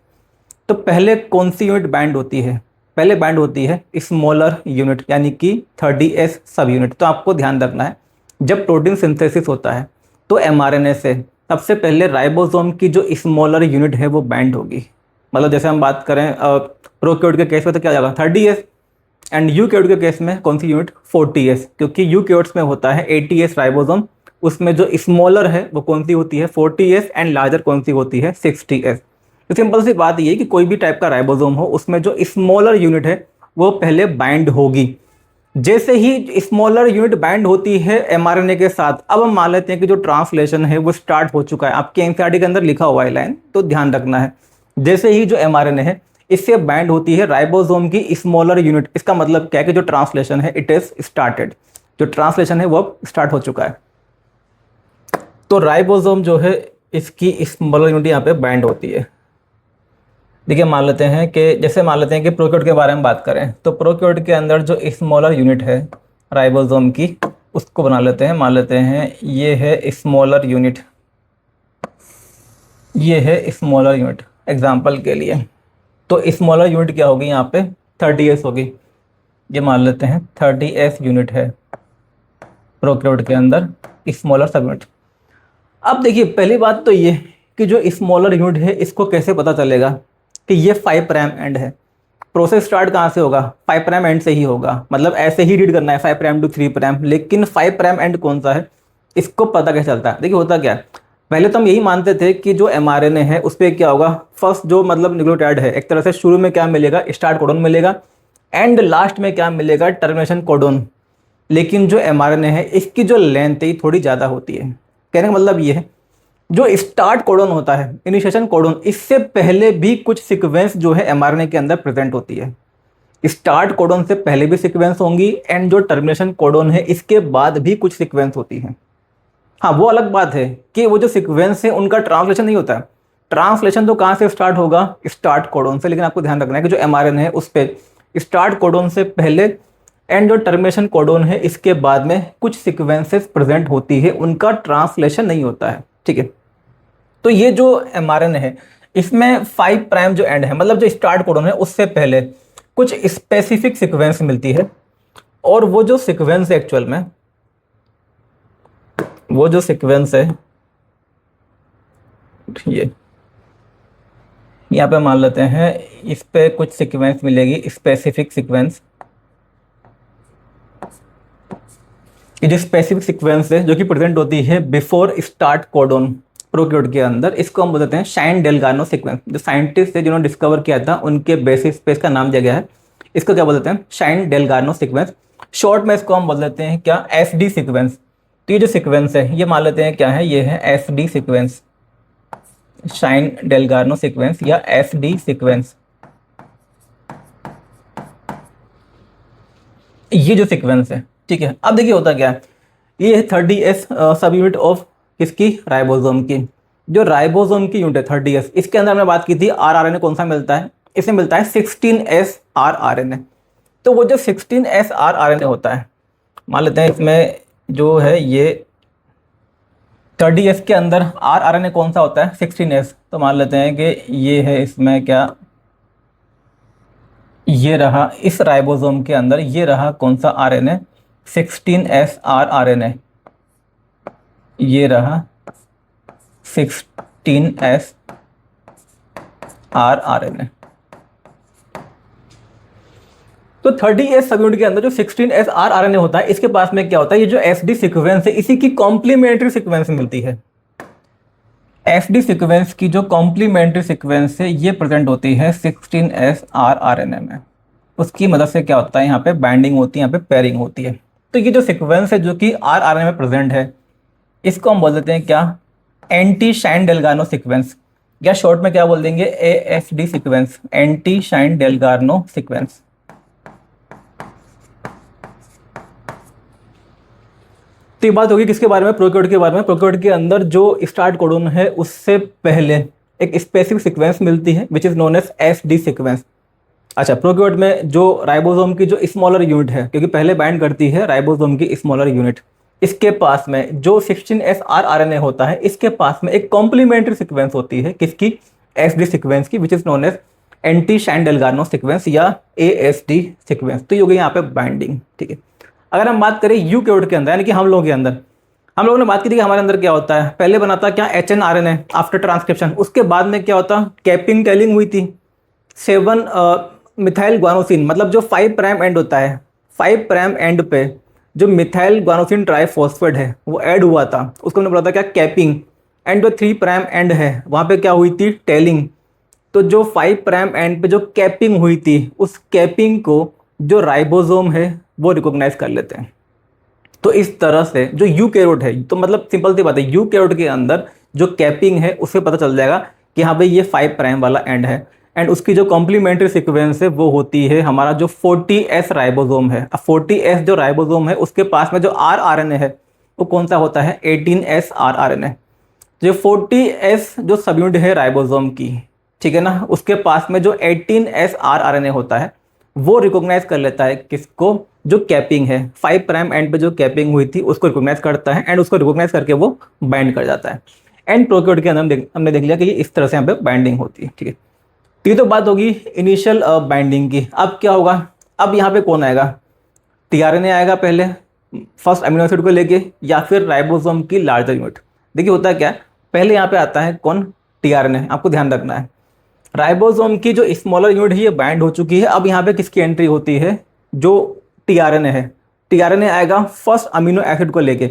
तो पहले कौन सी यूनिट बाइंड होती है? पहले बाइंड होती है स्मॉलर यूनिट यानी कि 30s सब यूनिट। तो आपको ध्यान रखना है जब प्रोटीन सिंथेसिस होता है तो mRNA से सबसे पहले राइबोसोम की जो स्मॉलर यूनिट है वो बाइंड होगी। मतलब जैसे हम बात करें प्रोकैरियोट के केस में तो क्या जाएगा 30s, एंड यूकैरियोट के केस में कौन सी यूनिट 40s, क्योंकि यूकैरियोट्स में होता है 80s राइबोसोम, उसमें जो स्मॉलर है वो कौन सी होती है 40s, एंड लार्जर कौन सी होती है 60s। तो सिंपल सी बात ये है कि कोई भी टाइप का राइबोसोम हो उसमें जो स्मॉलर यूनिट है वो पहले बाइंड होगी। जैसे ही स्मॉलर यूनिट बाइंड होती है mRNA के साथ, अब हम मान लेते हैं कि जो ट्रांसलेशन है वो स्टार्ट हो चुका है। आपके एनसीईआरटी के अंदर लिखा हुआ है लाइन, तो ध्यान रखना है। जैसे ही जो mRNA है इससे बाइंड होती है राइबोसोम की स्मॉलर यूनिट, इसका मतलब क्या है कि जो ट्रांसलेशन है इट इज स्टार्टेड, जो ट्रांसलेशन है वो स्टार्ट हो चुका है। तो राइबोसोम जो है इसकी स्मॉलर यूनिट यहाँ पे बाइंड होती है। देखिए मान लेते हैं कि जैसे मान लेते हैं कि प्रोकैरियोट के बारे में बात करें तो प्रोकैरियोट के अंदर जो स्मॉलर यूनिट है राइबोसोम की उसको बना लेते हैं, मान लेते हैं ये है स्मॉलर यूनिट, ये है स्मॉलर यूनिट एग्जांपल के लिए। तो स्मॉलर यूनिट क्या होगी यहाँ पे 30s होगी, ये मान लेते हैं 30s यूनिट है प्रोकैरियोट के अंदर स्मॉलर सब यूनिट। अब देखिए पहली बात तो ये कि जो स्मॉलर यूनिट है इसको कैसे पता चलेगा कि ये 5 प्राइम एंड है। प्रोसेस स्टार्ट कहाँ से होगा 5 प्राइम एंड से ही होगा, मतलब ऐसे ही रीड करना है 5 प्राइम टू 3 प्राइम, लेकिन 5 प्राइम एंड कौन सा है इसको पता कैसे चलता है? देखिए होता क्या है, पहले तो हम यही मानते थे कि जो mRNA है उस पर क्या होगा, फर्स्ट जो मतलब न्यूक्लियोटाइड है एक तरह से शुरू में क्या मिलेगा स्टार्ट कोडोन मिलेगा, एंड लास्ट में क्या मिलेगा टर्मिनेशन कोडोन। लेकिन जो mRNA है इसकी जो लेंथ है थोड़ी ज़्यादा होती है। कहने का मतलब ये है जो स्टार्ट कोडोन होता है इनिशिएशन कोडोन, इससे पहले भी कुछ सीक्वेंस जो है mRNA के अंदर प्रेजेंट होती है। स्टार्ट कोडोन से पहले भी सीक्वेंस होंगी, एंड जो टर्मिनेशन कोडोन है इसके बाद भी कुछ सीक्वेंस होती हैं। हाँ वो अलग बात है कि वो जो सीक्वेंस है उनका ट्रांसलेशन नहीं होता है। ट्रांसलेशन तो कहाँ से स्टार्ट होगा स्टार्ट कोडोन से, लेकिन आपको ध्यान रखना है कि जो mRNA है उस पर स्टार्ट कोडोन से पहले एंड जो टर्मिनेशन कोडोन है इसके बाद में कुछ सीक्वेंसेस प्रेजेंट होती है, उनका ट्रांसलेशन नहीं होता है। ठीक है, तो ये जो mRNA है इसमें 5 प्राइम जो एंड है, मतलब जो स्टार्ट कोडोन है उससे पहले कुछ स्पेसिफिक सीक्वेंस मिलती है, और वो जो सीक्वेंस है एक्चुअल में वो जो सीक्वेंस है ये यहाँ पे मान लेते हैं इस पे कुछ सीक्वेंस मिलेगी स्पेसिफिक सीक्वेंस। ये जो स्पेसिफिक सीक्वेंस है जो कि प्रेजेंट होती है बिफोर स्टार्ट कोडोन प्रोकैरियोट के अंदर, इसको हम बोलते हैं शाइन डेलगार्नो सीक्वेंस। जो साइंटिस्ट है जिन्होंने डिस्कवर किया था उनके बेसिस पे इसका नाम दिया गया है। इसको क्या बोलते हैं शाइन डेलगार्नो सीक्वेंस, शॉर्ट में इसको हम बोल देते हैं क्या SD सीक्वेंस। तो ये जो सीक्वेंस है ये मान लेते हैं क्या है, ये है SD sequence, shine Dalgarno sequence या SD सीक्वेंस। ये जो सीक्वेंस है ठीक है। अब देखिए होता क्या है, ये है 30s सब यूनिट ऑफ किसकी राइबोसोम की। जो राइबोसोम की यूनिट है 30s, इसके अंदर हमने बात की थी rRNA कौन सा मिलता है, इसमें मिलता है 16S rRNA। तो वो जो 16S rRNA होता है, मान लेते हैं इसमें जो है ये 30S के अंदर rRNA कौन सा होता है 16S। तो मान लेते हैं कि ये है इसमें क्या, ये रहा इस राइबोसोम के अंदर ये रहा कौन सा RNA 16S rRNA, ये रहा 16S rRNA। तो 30S सब यूनिट के अंदर जो 16S rRNA होता है इसके पास में क्या होता है, ये जो SD सीक्वेंस है इसी की कॉम्प्लीमेंट्री सीक्वेंस मिलती है। SD सीक्वेंस की जो कॉम्प्लीमेंट्री सीक्वेंस है ये प्रेजेंट होती है 16S rRNA में। उसकी मदद से क्या होता है यहाँ पे बाइंडिंग होती है, यहाँ पे पेयरिंग होती है। तो ये जो सीक्वेंस है जो कि rRNA में प्रेजेंट है इसको हम बोल देते हैं क्या एंटी शाइन डेलगार्नो सीक्वेंस, या शॉर्ट में क्या बोल देंगे ASD sequence, anti shine Dalgarno sequence. तो ये बात होगी किसके बारे में, प्रोकैरियोट के बारे में। प्रोकैरियोट के अंदर जो स्टार्ट कोडोन है उससे पहले एक स्पेसिफिक सीक्वेंस मिलती है which is known as SD sequence. अच्छा, प्रोकैरियोट में जो राइबोसोम की जो स्मॉलर यूनिट है, क्योंकि पहले बाइंड करती है राइबोसोम की स्मॉलर यूनिट, इसके पास में जो 16S rRNA होता है इसके पास में एक कॉम्प्लीमेंट्री सीक्वेंस होती है किसकी SD सीक्वेंस की, which is known as anti Shine Dalgarno sequence या ASD सीक्वेंस। तो ये हो गई यहाँ पे बाइंडिंग, ठीक है। अगर हम बात करें यूकैरियोट के अंदर, यानी कि हम लोगों के अंदर, हम लोगों ने बात की थी कि हमारे अंदर क्या होता है, पहले बनाता क्या HNRNA आफ्टर ट्रांसक्रिप्शन, उसके बाद में क्या होता, कैपिंग टेलिंग हुई थी, 7 मिथाइल ग्वानोसिन, मतलब जो 5 प्राइम एंड होता है, 5 प्राइम एंड पे जो मिथाइल ग्वानोसिन ट्राइफॉस्फेट है वो ऐड हुआ था, उसको हमने बोला था क्या, कैपिंग। एंड जो 3 प्राइम एंड है वहाँ पे क्या हुई थी, टेलिंग। तो जो 5 प्राइम एंड पे जो कैपिंग हुई थी, उस कैपिंग को जो राइबोसोम है वो रिकॉग्नाइज कर लेते हैं। तो इस तरह से जो यूकैरियोट है, तो मतलब सिंपल सी बात है, यूकैरियोट के अंदर जो कैपिंग है उससे पता चल जाएगा कि हाँ भाई ये 5 प्राइम वाला एंड है। एंड उसकी जो कॉम्प्लीमेंट्री सीक्वेंस है वो होती है हमारा जो 40S राइबोसोम है। अब 40S जो राइबोसोम है उसके पास में जो RRNA है वो कौन सा होता है, 18S RRNA। जो 40S जो सब यूनिट है राइबोसोम की, ठीक है ना, उसके पास में जो 18S RRNA होता है वो रिकॉग्नाइज कर लेता है किसको, जो कैपिंग है, 5 प्राइम एंड पे जो कैपिंग हुई थी उसको रिकॉग्नाइज करता है एंड उसको रिकॉग्नाइज करके वो बाइंड कर जाता है। एंड प्रोकैरियोट के अंदर हमने देख लिया कि ये इस तरह से यहाँ पे बाइंडिंग होती है, ठीक है। तो ये तो बात होगी इनिशियल बाइंडिंग की। अब क्या होगा, अब यहाँ पे कौन आएगा, टीआरएनए आएगा पहले फर्स्ट अमीनो एसिड को लेके, या फिर राइबोसोम की लार्जर यूनिट। देखिए होता है क्या, पहले यहाँ पे आता है कौन, टीआरएनए, आपको ध्यान रखना है। राइबोसोम की जो स्मॉलर यूनिट है ये बाइंड हो चुकी है, अब यहाँ पे किसकी एंट्री होती है, जो टीआरएनए है। टीआरएनए आएगा फर्स्ट अमीनो एसिड को लेके।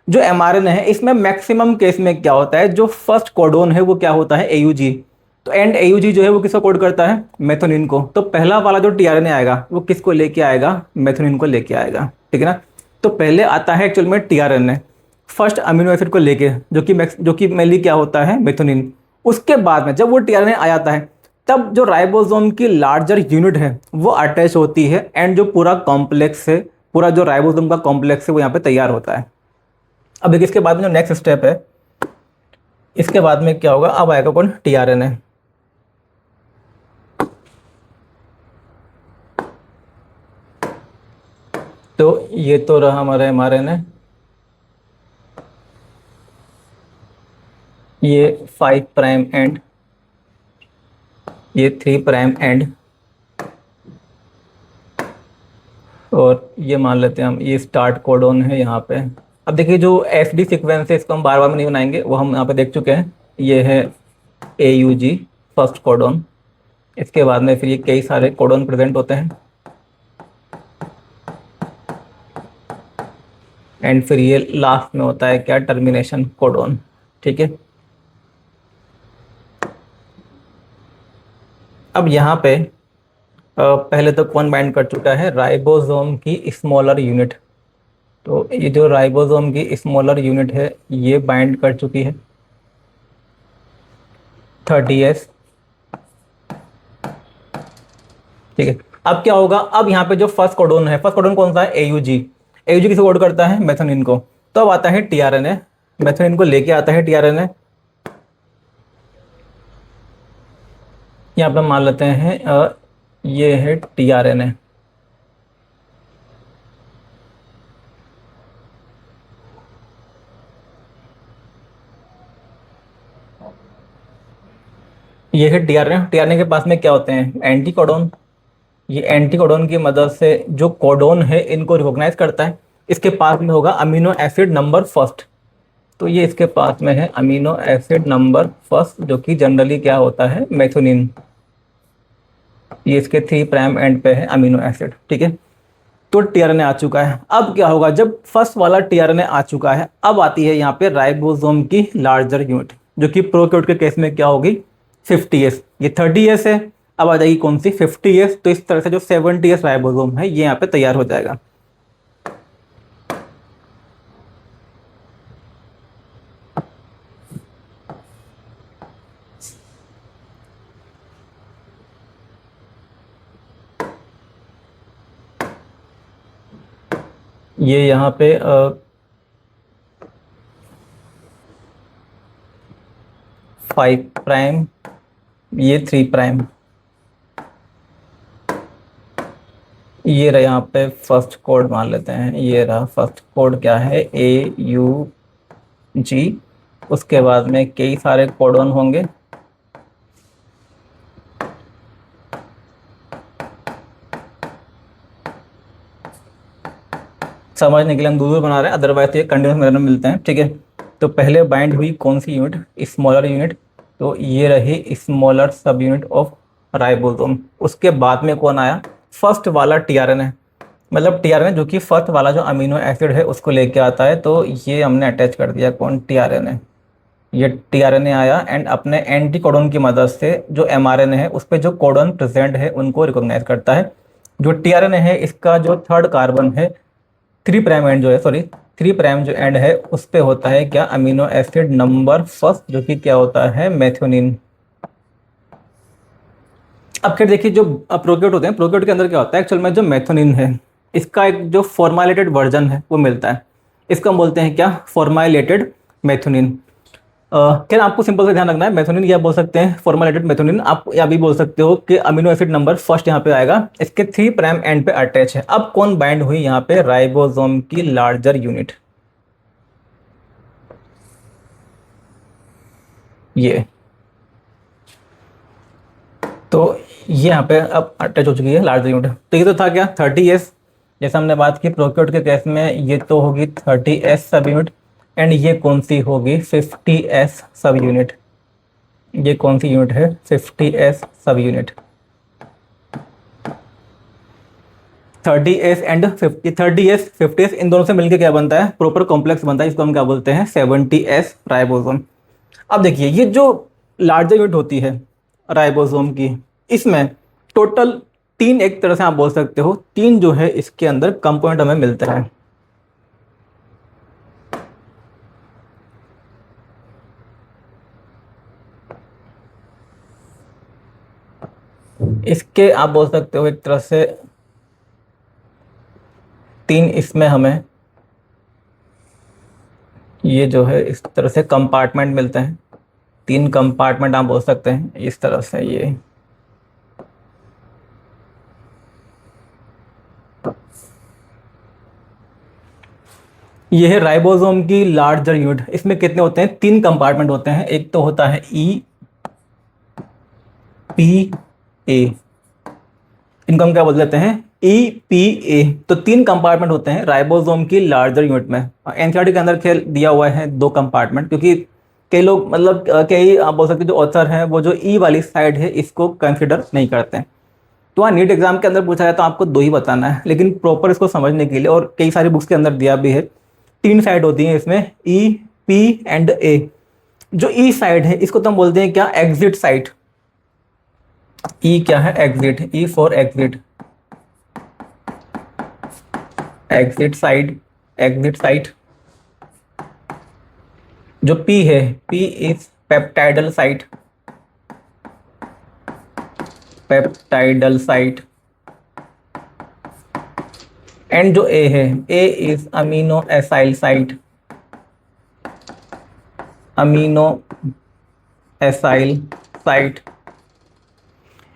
जो एमआरएनए है इसमें मैक्सिमम केस में क्या होता है, जो फर्स्ट कोडोन है वो क्या होता है, AUG। तो एंड AUG जो है वो किसको कोड करता है, मेथोनिन को। तो पहला वाला जो टीआरएनए आएगा वो किसको लेके आएगा, मेथोनिन को लेके आएगा, ठीक है ना। तो पहले आता है एक्चुअल में टीआरएनए फर्स्ट अमीनो एसिड को लेके, जो कि मेनली क्या होता है, मेथोनिन। उसके बाद में जब वो टीआरएनए आ जाता है तब जो राइबोसोम की लार्जर यूनिट है वो अटैच होती है एंड जो पूरा कॉम्प्लेक्स है, पूरा जो राइबोसोम का कॉम्प्लेक्स है वो यहाँ पे तैयार होता है। अब देखिए इसके बाद में जो नेक्स्ट स्टेप है, इसके बाद में क्या होगा, अब आएगा कौन, टीआरएनए। तो ये तो रहा हमारा एमआरएनए, ये 5 प्राइम एंड, ये 3 प्राइम एंड, और ये मान लेते हैं हम ये स्टार्ट कोडोन है यहाँ पे। अब देखिए जो SD सीक्वेंस है इसको हम बार बार में नहीं बनाएंगे, वो हम यहाँ पे देख चुके हैं। ये है AUG फर्स्ट कोडोन, इसके बाद में फिर ये कई सारे कोडोन प्रेजेंट होते हैं एंड फिर ये लास्ट में होता है क्या, टर्मिनेशन कोडोन, ठीक है। अब यहाँ पे पहले तो कौन बाइंड कर चुका है, राइबोसोम की स्मॉलर यूनिट। तो ये जो राइबोसोम की स्मॉलर यूनिट है ये बाइंड कर चुकी है 30S, ठीक है। अब क्या होगा, अब यहाँ पे जो फर्स्ट कोडोन है, फर्स्ट कोडोन कौन सा है, AUG। AUG किसे कोड करता है, मेथोनिन को। तो अब आता है टीआरएनए, मेथोनिन को लेके आता है टीआरएनए। यहाँ पे मान लेते हैं ये है टीआरएनए, ये है टीआरएनए। टीआरएनए के पास में क्या होते हैं, एंटी कोडोन। ये एंटी कोडोन की मदद से जो कोडोन है इनको रिकॉग्नाइज करता है। इसके पास में होगा अमीनो एसिड नंबर फर्स्ट, तो ये इसके पास में है अमीनो एसिड नंबर फर्स्ट, जो कि जनरली क्या होता है, मेथोनिन। ये इसके 3 प्राइम एंड पे है अमीनो एसिड, ठीक है। तो टीआरएनए आ चुका है। अब क्या होगा, जब फर्स्ट वाला टीआरएनए आ चुका है अब आती है यहाँ पे राइबोसोम की लार्जर यूनिट, जो कि प्रोकैरियोट के केस में क्या होगी, 50S। ये 30S है, अब आ जाएगी कौन सी, 50S। तो इस तरह से जो 70S राइबोसोम है ये यहाँ पे तैयार हो जाएगा। ये यहाँ पे 5 प्राइम, ये 3 प्राइम, ये रहा यहाँ पे फर्स्ट कोड मान लेते हैं। ये रहा फर्स्ट कोड, क्या है, AUG। उसके बाद में कई सारे कोडोन होंगे समझने के लिए हम दूर दूर बना रहे हैं, अदरवाइज ये कंटिन्यूस मेथड में मिलते हैं, ठीक है। तो पहले बाइंड हुई कौन सी यूनिट, स्मॉलर यूनिट, तो ये रही स्मॉलर सब यूनिट ऑफ राइबोसोम। उसके बाद में कौन आया, फर्स्ट वाला टीआरएनए, मतलब टीआरएनए जो कि फर्स्ट वाला जो अमीनो एसिड है उसको लेके आता है, तो ये हमने अटैच कर दिया कौन, टीआरएनए। ये टीआरएनए आया एंड अपने एंटी कोडन की मदद से जो एमआरएनए है उस पर जो कोडन प्रेजेंट है उनको रिकॉग्नाइज करता है। जो टीआरएनए है इसका जो थर्ड कार्बन है 3' एंड जो है, सॉरी 3' जो एंड है उस पे होता है क्या, अमीनो एसिड नंबर फर्स्ट, जो कि क्या होता है, मेथियोनिन। अब फिर देखिए जो प्रोकैरियोट होते हैं, प्रोकैरियोट के अंदर क्या होता है, एक्चुअल में जो मेथियोनिन है इसका एक जो फॉर्माइलेटेड वर्जन है वो मिलता है, इसको हम बोलते हैं क्या, फॉर्माइलेटेड मेथियोनिन। क्या आपको सिंपल से ध्यान रखना है, मेथियोनिन क्या बोल सकते हैं, फॉर्मुलेटेड मेथियोनिन। आप या भी बोल सकते हो कि अमीनो एसिड नंबर फर्स्ट यहाँ पे आएगा, इसके 3' एंड पे अटैच है। अब कौन बाइंड हुई यहाँ पे, राइबोसोम की लार्जर यूनिट, ये तो ये यहाँ पे अब अटैच हो चुकी है लार्जर यूनिट। तो ये तो था क्या, 30S, जैसे हमने बात की प्रोकैरियोट के केस में ये तो होगी 30S सब यूनिट, एंड ये कौन सी होगी, 50S सब यूनिट। ये कौन सी यूनिट है, 50S सब unit. 30S and 50, 30S 50S इन दोनों से मिलकर क्या बनता है, प्रॉपर कॉम्प्लेक्स बनता है, इसको हम क्या बोलते हैं, 70S राइबोसोम। अब देखिए ये जो लार्जर यूनिट होती है राइबोसोम की, इसमें टोटल 3, एक तरह से आप बोल सकते हो 3 जो है इसके अंदर कंपोनेंट हमें मिलते हैं। इसके आप बोल सकते हो एक तरह से 3 इसमें हमें ये जो है इस तरह से कंपार्टमेंट मिलते हैं, 3 कंपार्टमेंट आप बोल सकते हैं इस तरह से। ये है राइबोसोम की लार्जर यूनिट। इसमें कितने होते हैं, 3 कंपार्टमेंट होते हैं। एक तो होता है EPA, इनको हम क्या बोल देते हैं, EPA। तो 3 कंपार्टमेंट होते हैं राइबोसोम की लार्जर यूनिट में। एनसीईआरटी के अंदर खेल दिया हुआ है 2 कंपार्टमेंट, क्योंकि कई लोग मतलब कई आप बोल सकते हैं जो ऑथर हैं वो जो वाली साइड है इसको कंसिडर नहीं करते हैं। तो वहाँ नीट एग्जाम के अंदर पूछा जाए तो आपको 2 ही बताना है, लेकिन प्रॉपर इसको समझने के लिए, और कई सारी बुक्स के अंदर दिया भी है, 3 साइड होती हैं इसमें, EP एंड A। जो E साइड है इसको तो हम बोलते हैं क्या, एग्जिट साइट। E क्या है, exit, E for exit, exit side, exit site. जो P है, P is peptidyl site, peptidyl site. And जो A है, A is amino acyl site, amino acyl site.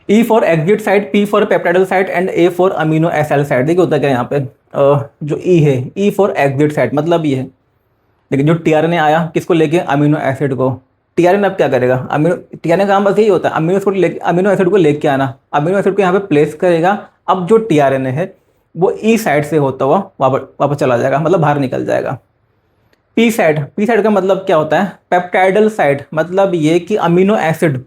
E for exit site, P for peptidyl site and A for amino acyl site. देखिए होता क्या है यहाँ पे, जो E है, E फॉर एग्जिट साइट मतलब ये है। लेकिन जो टीआरएनए आया किसको लेके, अमीनो एसिड को। टीआरएनए अब क्या करेगा, टीआरएनए का काम बस यही होता है, अमीनो एसिड को लेके आना, अमीनो एसिड को यहाँ पे प्लेस करेगा। अब जो टीआरएनए है वो ई साइड से होता हुआ वापस चला जाएगा, मतलब बाहर निकल जाएगा। पी साइड का मतलब क्या होता है, पेप्टाइडल साइड, मतलब ये कि अमीनो एसिड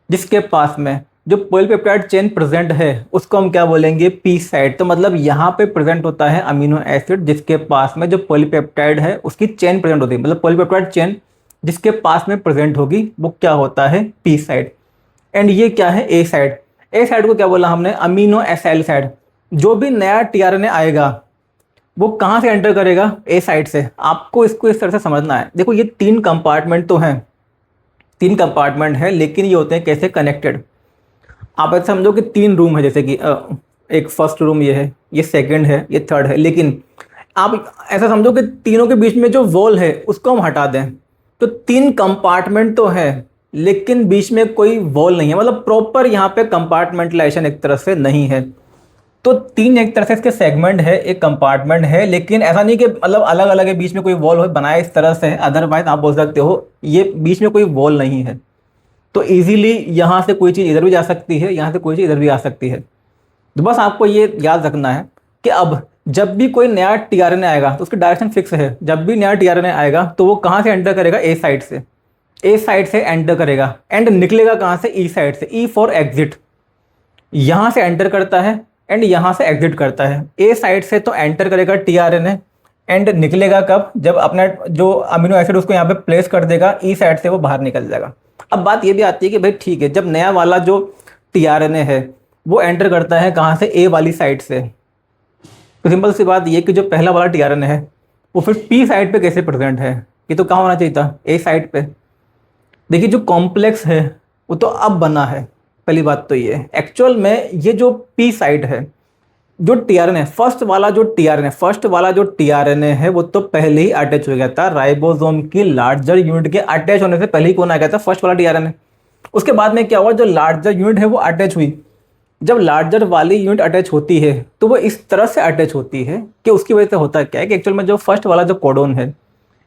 जिसके पास में जो पॉलीपेप्टाइड चेन प्रेजेंट है उसको हम क्या बोलेंगे, पी साइड। तो मतलब यहाँ पे प्रेजेंट होता है अमीनो एसिड जिसके पास में जो पॉलीपेप्टाइड है उसकी चेन प्रेजेंट होती है, मतलब पॉलीपेप्टाइड चेन जिसके पास में प्रेजेंट होगी वो क्या होता है, पी साइड। एंड ये क्या है, ए साइड। ए साइड को क्या बोला हमने, अमीनो एसाइल साइड। जो भी नया टीआरएनए आएगा वो कहाँ से एंटर करेगा, ए साइड से। आपको इसको इस तरह से समझना है। देखो ये 3 कंपार्टमेंट तो हैं, 3 कंपार्टमेंट है, लेकिन ये होते हैं कैसे कनेक्टेड। आप ऐसे समझो कि 3 रूम है, जैसे कि एक फर्स्ट रूम ये है, ये सेकंड है, ये थर्ड है। लेकिन आप ऐसा समझो कि तीनों के बीच में जो वॉल है उसको हम हटा दें, तो 3 कंपार्टमेंट तो है लेकिन बीच में कोई वॉल नहीं है, मतलब प्रॉपर यहाँ पे कंपार्टमेंटलाइजेशन एक तरह से नहीं है। तो 3 एक तरह से इसके सेगमेंट है, एक कंपार्टमेंट है, लेकिन ऐसा नहीं कि मतलब अलग अलग है, बीच में कोई वॉल हो बनाया इस तरह से। अदरवाइज आप बोल सकते हो ये बीच में कोई वॉल नहीं है, तो इजीली यहाँ से कोई चीज़ इधर भी जा सकती है, यहाँ से कोई चीज़ इधर भी आ सकती है। तो बस आपको ये याद रखना है कि अब जब भी कोई नया टीआरएनए आएगा तो उसकी डायरेक्शन फिक्स है, जब भी नया टीआरएनए आएगा तो वो कहाँ से एंटर करेगा, ए साइड से, ए साइड से एंटर करेगा एंड निकलेगा कहाँ से, ई साइड से, ई फॉर एग्जिट। यहाँ से एंटर करता है एंड यहाँ से एग्जिट करता है। ए साइड से तो एंटर करेगा टीआरएनए एंड निकलेगा कब, जब अपना जो अमीनो एसिड उसको यहाँ पे प्लेस कर देगा, ई साइड से वो बाहर निकल जाएगा। अब बात ये भी आती है कि भाई ठीक है, जब नया वाला जो टीआरएनए है वो एंटर करता है कहाँ से, ए वाली साइड से, तो सिंपल सी बात ये कि जो पहला वाला टीआरएनए है वो फिर पी साइड पे कैसे प्रेजेंट है, ये तो कहाँ होना चाहिए था, ए साइड पे। देखिए जो कॉम्प्लेक्स है वो तो अब बना है, पहली बात तो ये एक्चुअल में ये जो पी साइड है, जो टीआरएनए फर्स्ट वाला जो टीआरएनए है वो तो पहले ही अटैच हो गया था राइबोसोम की लार्जर यूनिट के अटैच होने से पहले ही कौन आ गया था, फर्स्ट वाला टीआरएनए। उसके बाद में क्या हुआ, जो लार्जर यूनिट है वो अटैच हुई। जब लार्जर वाली यूनिट अटैच होती है तो वो इस तरह से अटैच होती है कि उसकी वजह से होता क्या है कि एक्चुअल में जो फर्स्ट वाला जो कोडोन है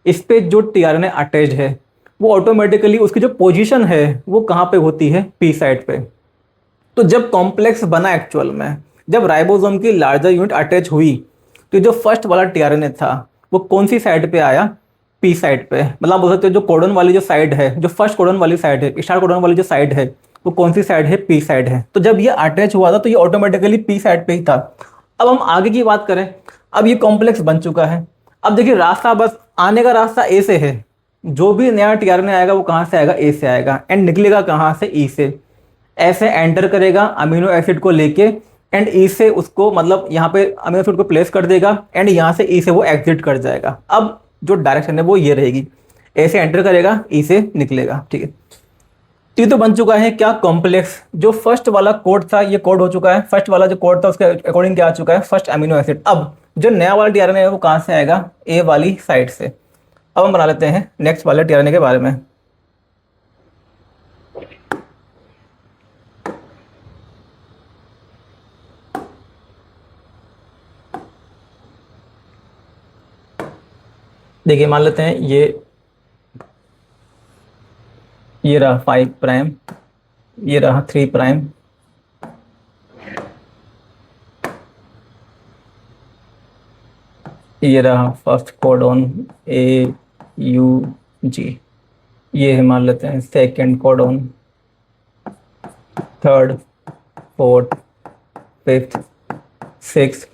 इस पे जो टीआरएनए अटैच है वो ऑटोमेटिकली उसकी जो पोजीशन है वो कहाँ पे होती है, पी साइड पे। तो जब कॉम्प्लेक्स बना एक्चुअल में, जब राइबोसोम की लार्जर यूनिट अटैच हुई तो जो फर्स्ट वाला टीआरएनए था वो कौन सी साइड पे आया, पी साइड पे। मतलब बोल सकते हो जो कोडोन वाली जो साइड है, जो फर्स्ट कोडोन वाली साइड है, स्टार्ट कोडोन वाली जो साइड है वो कौन सी साइड है, पी साइड है। तो जब ये अटैच हुआ था तो ये ऑटोमेटिकली पी साइड पे ही था। अब हम आगे की बात करें, अब ये कॉम्प्लेक्स बन चुका है। अब देखिए रास्ता, बस आने का रास्ता ए से है, जो भी नया टीआरएनए आएगा वो कहाँ से आएगा, ए से आएगा एंड निकलेगा कहाँ से, ई से। ऐसे एंटर करेगा अमीनो एसिड को लेके एंड ई से उसको, मतलब यहाँ पे अमीनो एसिड को प्लेस कर देगा एंड यहाँ से ई से वो एग्जिट कर जाएगा। अब जो डायरेक्शन है वो ये रहेगी, ए से एंटर करेगा, ई से निकलेगा, ठीक है। तो ये तो बन चुका है क्या, कॉम्प्लेक्स। जो फर्स्ट वाला कोड था ये कोड हो चुका है, फर्स्ट वाला जो कोड था उसके अकॉर्डिंग क्या आ चुका है, फर्स्ट अमीनो एसिड। अब जो नया वाला टीआरएनए है वो कहाँ से आएगा, ए वाली साइड से। अब हम बना लेते हैं नेक्स्ट वाले टीआरएनए के बारे में। देखिए मान लेते हैं ये रहा 5 प्राइम, ये रहा 3 प्राइम, ये रहा फर्स्ट कोडोन ए यू जी, ये है मान लेते हैं second codon, third, fourth, fifth, six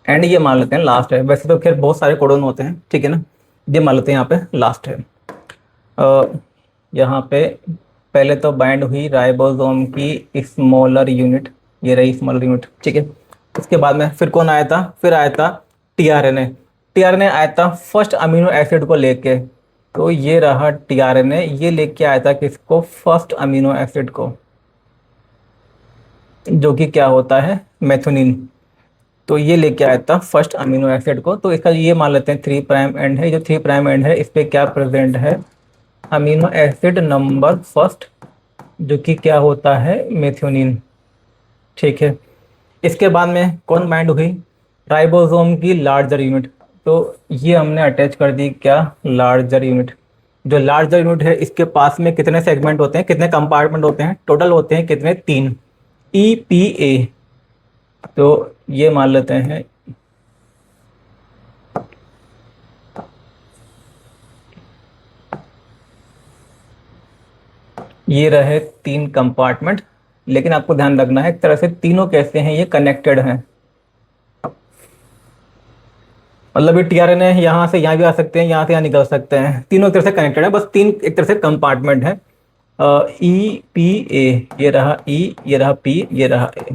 and ये मान लेते हैं लास्ट है। वैसे तो खैर बहुत सारे कोडोन होते हैं, ठीक है ना, ये मान लेते हैं यहाँ पे लास्ट है। यहाँ पे पहले तो बाइंड हुई राइबोसोम की स्मॉलर यूनिट, ये रही स्मॉलर यूनिट, ठीक है। उसके बाद में फिर कौन आया था, फिर आया था टीआरएनए आया था फर्स्ट अमीनो एसिड को लेके। तो ये रहा टीआरएनए, ये लेके आया था किसको, फर्स्ट अमीनो एसिड को, जो कि क्या होता है, मेथोनिन। तो ये लेके आया था फर्स्ट अमीनो एसिड को। तो इसका ये मान लेते हैं 3 प्राइम एंड है, जो 3 प्राइम एंड है इस पर क्या प्रेजेंट है, अमीनो एसिड नंबर फर्स्ट, जो कि क्या होता है, मेथ्योनिन, ठीक है। इसके बाद में कौन बाइंड हुई, राइबोसोम की लार्जर यूनिट। तो ये हमने अटैच कर दी क्या, लार्जर यूनिट। जो लार्जर यूनिट है इसके पास में कितने सेगमेंट होते हैं, कितने कंपार्टमेंट होते हैं, टोटल होते हैं कितने, 3, EPA। तो ये मान लेते हैं ये रहे 3 कंपार्टमेंट, लेकिन आपको ध्यान रखना है एक तरह से तीनों कैसे हैं, ये कनेक्टेड हैं। मतलब ये टीआरएनए यहाँ से यहाँ भी आ सकते हैं, यहाँ से यहाँ निकल सकते हैं, तीनों एक तरह से कनेक्टेड है, बस 3 एक तरह से कंपार्टमेंट है। EPA, ये रहा E, ये रहा P, ये रहा A।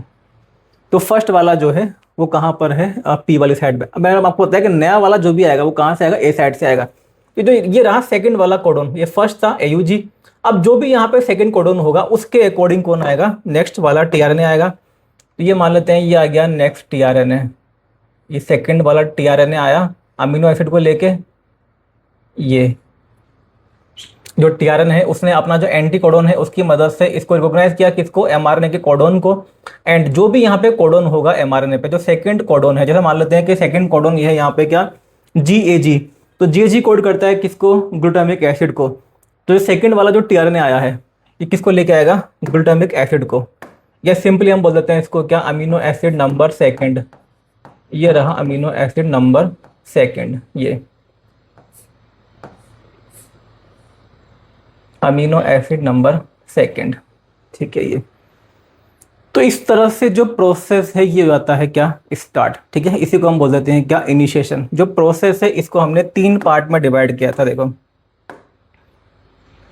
तो फर्स्ट वाला जो है वो कहाँ पर है, P वाली साइड पे। अब आपको पता है कि नया वाला जो भी आएगा वो कहाँ से आएगा, A साइड से आएगा। तो जो ये रहा सेकंड वाला कोडोन, ये फर्स्ट था AUG। अब जो भी यहाँ पे सेकंड कोडोन होगा उसके अकॉर्डिंग कौन आएगा, नेक्स्ट वाला टीआरएनए आएगा। तो ये मान लेते हैं ये आ गया नेक्स्ट टीआरएनए, ये सेकंड वाला टीआरएनए आया अमीनो एसिड को लेके। ये जो टीआरएनए है उसने अपना जो एंटी कोडोन है उसकी मदद से इसको रिकॉग्नाइज किया, किसको, एमआरएनए के कोडोन को। एंड जो भी यहाँ पे कोडोन होगा एमआरएनए पे, जो सेकंड कोडोन है, जैसे मान लेते हैं कि सेकंड कोडोन ये है यहाँ पे क्या, GAG। तो GAG कोड करता है किसको, ग्लूटामिक एसिड को। तो सेकंड वाला जो टीआरएनए आया है ये किसको लेके आएगा, ग्लूटामिक एसिड को, या सिंपली हम बोल देते हैं इसको क्या, अमीनो एसिड नंबर सेकंड। ये रहा अमीनो एसिड नंबर सेकंड, ये अमीनो एसिड नंबर सेकंड, ठीक है। ये तो इस तरह से जो प्रोसेस है ये आता है क्या, स्टार्ट, ठीक है। इसी को हम बोल देते हैं क्या, इनिशिएशन। जो प्रोसेस है इसको हमने 3 पार्ट में डिवाइड किया था, देखो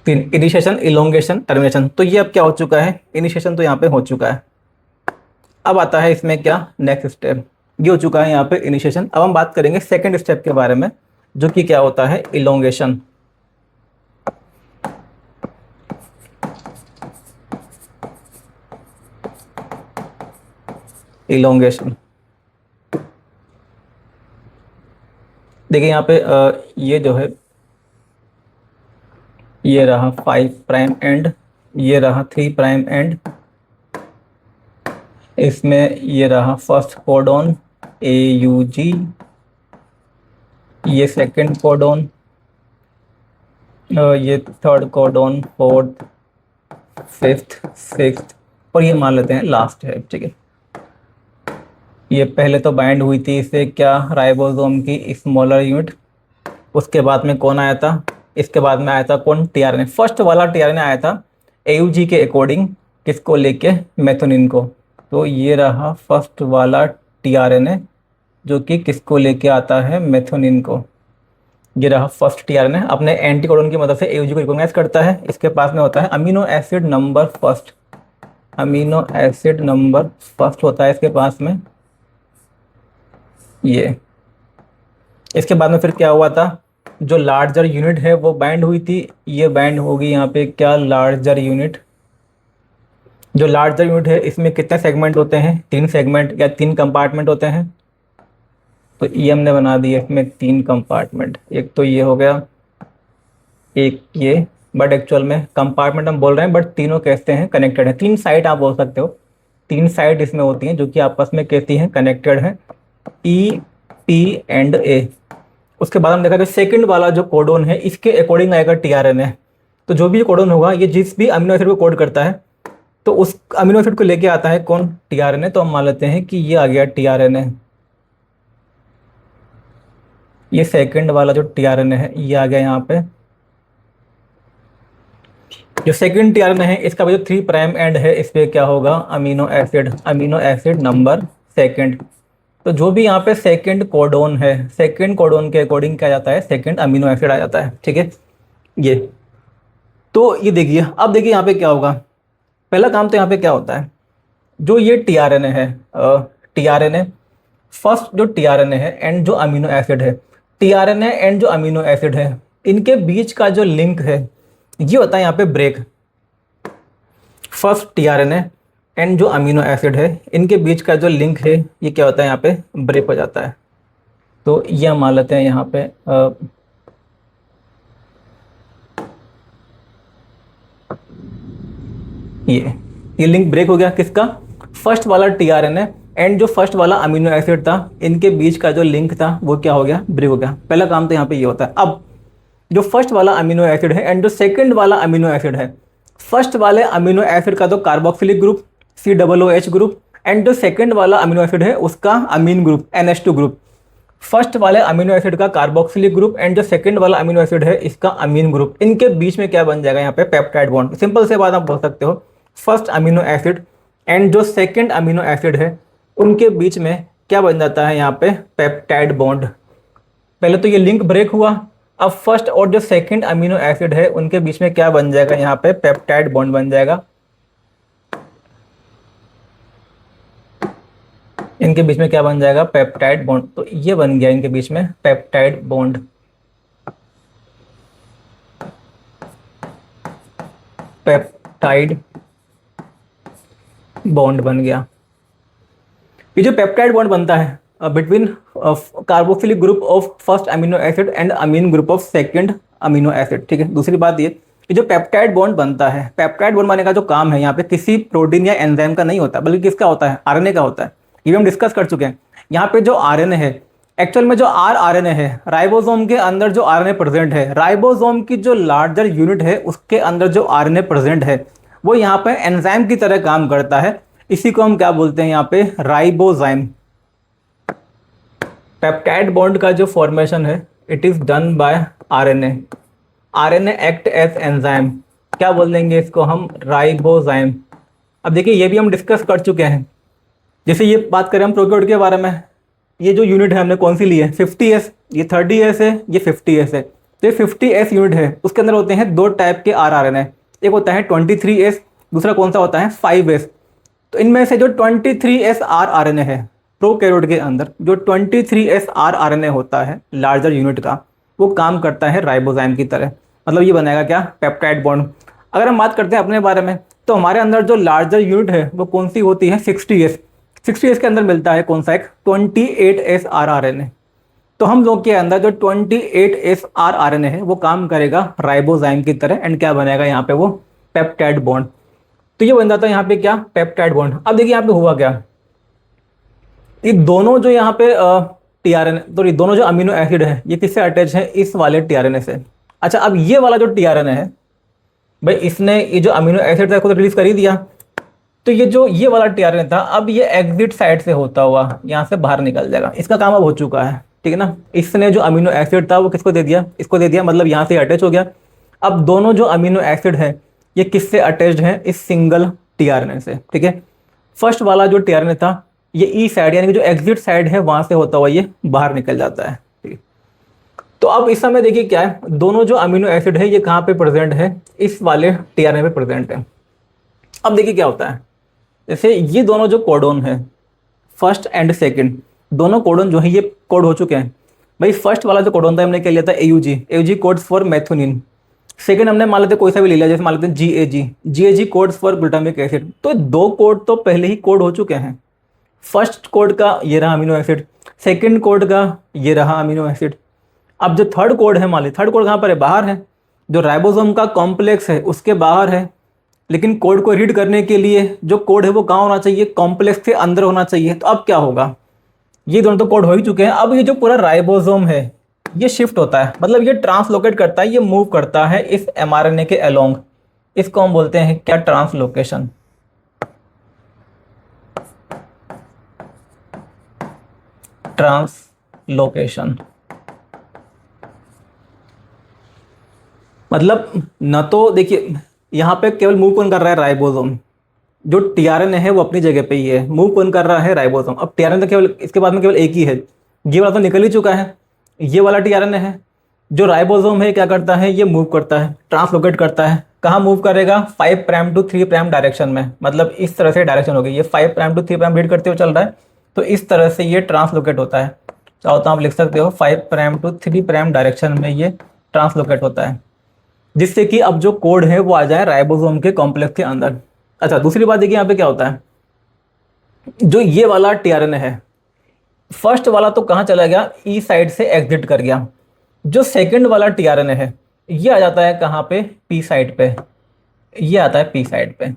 3, इनिशिएशन, इलोंगेशन, टर्मिनेशन। तो ये अब क्या हो चुका है, इनिशिएशन तो यहाँ पे हो चुका है। अब आता है इसमें क्या, नेक्स्ट स्टेप। ये हो चुका है यहाँ पे इनिशिएशन। अब हम बात करेंगे सेकेंड स्टेप के बारे में, जो कि क्या होता है, इलोंगेशन। इलोंगेशन देखिए यहाँ पे ये जो है, ये रहा 5 प्राइम एंड, ये रहा 3 प्राइम एंड, इसमें ये रहा फर्स्ट कोडॉन AUG, ये सेकंड कोडॉन, ये third codon, fourth, fifth, sixth, और ये मान लेते हैं लास्ट है, ठीक है। ये पहले तो बाइंड हुई थी इससे क्या, राइबोसोम की स्मॉलर यूनिट। उसके बाद में कौन आया था, इसके बाद में आया था कौन, टीआरएनए। फर्स्ट वाला टीआरएनए आया था AUG के अकॉर्डिंग, किसको लेके, मेथोनिन को। तो ये रहा फर्स्ट वाला टीआरएनए जो कि किसको लेके आता है, मेथोनिन को। ये रहा फर्स्ट टीआरएनए, अपने एंटीकोडॉन की मदद से AUG को रिकॉग्नाइज करता है। इसके पास में होता है amino acid number first, amino acid number first होता है इसके पास में ये। इसके बाद में फिर क्या हुआ था, जो लार्जर यूनिट है वो बाइंड हुई थी, ये बाइंड होगी यहाँ पे क्या, लार्जर यूनिट। जो लार्जर यूनिट है इसमें कितने सेगमेंट होते हैं, 3 सेगमेंट या 3 कंपार्टमेंट होते हैं। तो ये हमने बना दिया इसमें 3 कंपार्टमेंट। एक तो ये हो गया, एक ये, बट एक्चुअल में कंपार्टमेंट हम बोल रहे हैं, बट तीनों कैसे हैं, कनेक्टेड है। 3 साइड आप बोल सकते हो, 3 साइड इसमें होती हैं जो कि आपस में कैसी हैं, कनेक्टेड है, E, P एंड A। उसके बाद हम देखा कि सेकंड वाला जो कोडोन है इसके अकॉर्डिंग आएगा टीआरएनए। तो जो भी कोडोन होगा ये जिस भी अमीनो एसिड को कोड करता है तो उस अमीनो एसिड को लेके आता है कौन, टीआरएनए। तो हम मान लेते हैं कि ये आ गया टीआरएनए। ये सेकंड वाला जो टीआरएनए है ये आ गया यहाँ पे। जो सेकंड टीआरएनए है इसका जो 3 प्राइम एंड है इस पे क्या होगा, amino acid, amino acid number second. तो जो भी यहाँ पे सेकंड कोडोन है, सेकंड कोडोन के अकॉर्डिंग क्या जाता है, सेकंड अमीनो एसिड आ जाता है, ठीक है। ये तो ये देखिए, अब देखिए यहाँ पे क्या होगा। पहला काम तो यहाँ पे क्या होता है, जो ये टीआरएनए है, टीआरएनए फर्स्ट जो टीआरएनए है एंड जो अमीनो एसिड है, टीआरएनए एंड जो अमीनो एसिड है इनके बीच का जो लिंक है ये होता है यहाँ पे ब्रेक। फर्स्ट टीआरएनए एंड जो अमीनो एसिड है इनके बीच का जो लिंक है ये क्या होता है, यहाँ पे ब्रेक हो जाता है। तो ये हम मान लेते हैं यहाँ पे ये लिंक ब्रेक हो गया, किसका, फर्स्ट वाला टीआरएनए एंड जो फर्स्ट वाला अमीनो एसिड था इनके बीच का जो लिंक था वो क्या हो गया, ब्रेक हो गया। पहला काम तो यहाँ पे ये होता है। अब जो फर्स्ट वाला अमीनो एसिड है एंड जो सेकंड वाला अमीनो एसिड है, फर्स्ट वाले अमीनो एसिड का तो carboxylic group COOH group and जो सेकंड वाला अमीनो एसिड है उसका अमीन ग्रुप NH2 ग्रुप। फर्स्ट वाले अमीनो एसिड का कार्बोक्सिलिक ग्रुप एंड जो सेकंड वाला अमीनो एसिड है इसका अमीन ग्रुप। इनके बीच में क्या बन जाएगा, यहाँ पे पेप्टाइड बॉन्ड। सिंपल से बात आप बोल सकते हो, फर्स्ट अमीनो एसिड एंड जो सेकंड अमीनो एसिड है उनके बीच में क्या बन जाता है, यहाँ पे पेप्टाइड बॉन्ड। पहले तो ये लिंक ब्रेक हुआ, अब फर्स्ट और जो सेकंड अमीनो एसिड है उनके बीच में क्या बन जाएगा, यहाँ पे पेप्टाइड बॉन्ड बन जाएगा। इनके बीच में क्या बन जाएगा, पेप्टाइड बॉन्ड। तो ये बन गया इनके बीच में पेप्टाइड बॉन्ड। पेप्टाइड बॉन्ड बन गया। ये जो पेप्टाइड बॉन्ड बनता है between carboxylic group of first amino acid and amine group of second amino acid, ठीक है। दूसरी बात ये जो पेप्टाइड बॉन्ड बनता है, पेप्टाइड बॉन्ड बनने का जो काम है यहाँ पे किसी प्रोटीन या एंजाइम का नहीं होता, बल्कि किसका होता है, आरएनए का होता है। ये हम डिस्कस कर चुके हैं। यहाँ पे जो आरएनए है, एक्चुअल में जो आरएनए है, राइबोसोम के अंदर जो आरएनए प्रेजेंट है, राइबोसोम की जो लार्जर यूनिट है उसके अंदर जो आरएनए प्रेजेंट है वो यहाँ पे एंजाइम की तरह काम करता है। इसी को हम क्या बोलते हैं, यहाँ पे राइबोजाइम। पेप्टाइड बॉन्ड का जो फॉर्मेशन है it is done by RNA. RNA act as enzyme, क्या बोल देंगे इसको हम, राइबोजाइम। अब देखिए ये भी हम डिस्कस कर चुके हैं। जैसे ये बात करें हम प्रोकैरियोट के बारे में, ये जो यूनिट है हमने कौन सी ली है, 50s, ये 30s है, ये 50s है। तो ये 50s यूनिट है, उसके अंदर होते हैं दो टाइप के RRNA, एक होता है 23s, दूसरा कौन सा होता है 5s। तो इनमें से जो 23s RRNA है प्रोकैरियोट के अंदर, जो 23s RRNA होता है लार्जर यूनिट का, वो काम करता है राइबोजाइम की तरह। मतलब ये बनेगा क्या, पेप्टाइड बॉन्ड। अगर हम बात करते हैं अपने बारे में, तो हमारे अंदर जो लार्जर यूनिट है वो कौन सी होती है, 60s। 60s के अंदर मिलता है कौन सा, एक 28s RRNA। तो हम लोग के अंदर जो 28s RRNA है वो काम करेगा राइबोजाइम की तरह, एंड क्या बनेगा यहाँ पे, वो पेप्टाइड बॉन्ड। तो ये बन जाता है यहाँ पे क्या, पेप्टाइड बॉन्ड। अब देखिए यहाँ पे हुआ क्या, ये दोनों जो यहाँ पे टीआरएनए, तो ये दोनों जो अमीनो एसिड है ये किससे अटैच है, इस वाले टीआरएनए से। अच्छा, अब ये वाला जो टीआरएनए है भाई, इसने ये जो अमीनो एसिड था खुद रिलीज कर ही दिया। तो ये जो ये वाला टीआरएनए था, अब ये एग्जिट साइड से होता हुआ यहाँ से बाहर निकल जाएगा। इसका काम अब हो चुका है, ठीक है ना। इसने जो अमीनो एसिड था वो किसको दे दिया, इसको दे दिया, मतलब यहाँ से अटैच हो गया। अब दोनों जो अमीनो एसिड है ये किससे अटैच्ड है, इस सिंगल टीआरएनए से, ठीक है। फर्स्ट वाला जो टीआरएनए था ये ई साइड यानी कि जो एग्जिट साइड है वहां से होता हुआ ये बाहर निकल जाता है, ठीक है। तो अब इस समय देखिए क्या है, दोनों जो अमीनो एसिड है ये कहाँ पे प्रेजेंट है, इस वाले टीआरएनए पे प्रेजेंट है। अब देखिए क्या होता है, जैसे ये दोनों जो कोडोन है फर्स्ट एंड सेकंड, दोनों कोडोन जो है ये कोड हो चुके हैं। भाई फर्स्ट वाला जो कोडोन था हमने क्या लिया था, AUG, AUG codes for methionine. Second हमने मान लेते कोई सा भी ले लिया, जैसे मान लेते हैं GAG, GAG codes for glutamic acid. तो दो कोड तो पहले ही कोड हो चुके हैं। फर्स्ट कोड का ये रहा अमीनो एसिड, सेकंड कोड का ये रहा अमीनो एसिड। अब जो थर्ड कोड है, मान लीजिए थर्ड कोड कहाँ पर है, बाहर है, जो राइबोसोम का कॉम्प्लेक्स है उसके बाहर है। लेकिन कोड को रीड करने के लिए जो कोड है वो कहाँ होना चाहिए, कॉम्प्लेक्स के अंदर होना चाहिए। तो अब क्या होगा, ये दोनों तो कोड हो ही चुके हैं। अब ये जो पूरा राइबोसोम है ये शिफ्ट होता है, मतलब ये ट्रांसलोकेट करता है, ये मूव करता है इस mRNA के अलोंग। इसको हम बोलते हैं क्या, ट्रांसलोकेशन। ट्रांसलोकेशन मतलब न तो देखिए यहाँ पे केवल मूव कौन कर रहा है, राइबोसोम। जो टीआरएनए है वो अपनी जगह पे ही है, मूव कौन कर रहा है, राइबोसोम। अब टीआरएनए तो केवल इसके बाद में केवल एक ही है, ये वाला तो निकल ही चुका है, ये वाला टीआरएनए है। जो राइबोसोम है क्या करता है, ये मूव करता है, ट्रांसलोकेट करता है। कहाँ मूव करेगा, 5 प्राइम टू 3 प्राइम डायरेक्शन में, मतलब इस तरह से डायरेक्शन होगी। ये 5 प्राइम टू 3 प्राइम रीड करते हुए चल रहा है, तो इस तरह से ये ट्रांसलोकेट होता है। चाहो तो आप लिख सकते हो 5 प्राइम टू 3 प्राइम डायरेक्शन में ये ट्रांसलोकेट होता है, जिससे कि अब जो कोड है वो आ जाए राइबोसोम के कॉम्प्लेक्स के अंदर। अच्छा, दूसरी बात देखिए यहाँ पे क्या होता है, जो ये वाला टीआरएनए है फर्स्ट वाला तो कहाँ चला गया, ई साइड से एग्जिट कर गया। जो सेकंड वाला टीआरएनए है ये आ जाता है कहाँ पे, पी साइड पे, ये आता है पी साइड पे।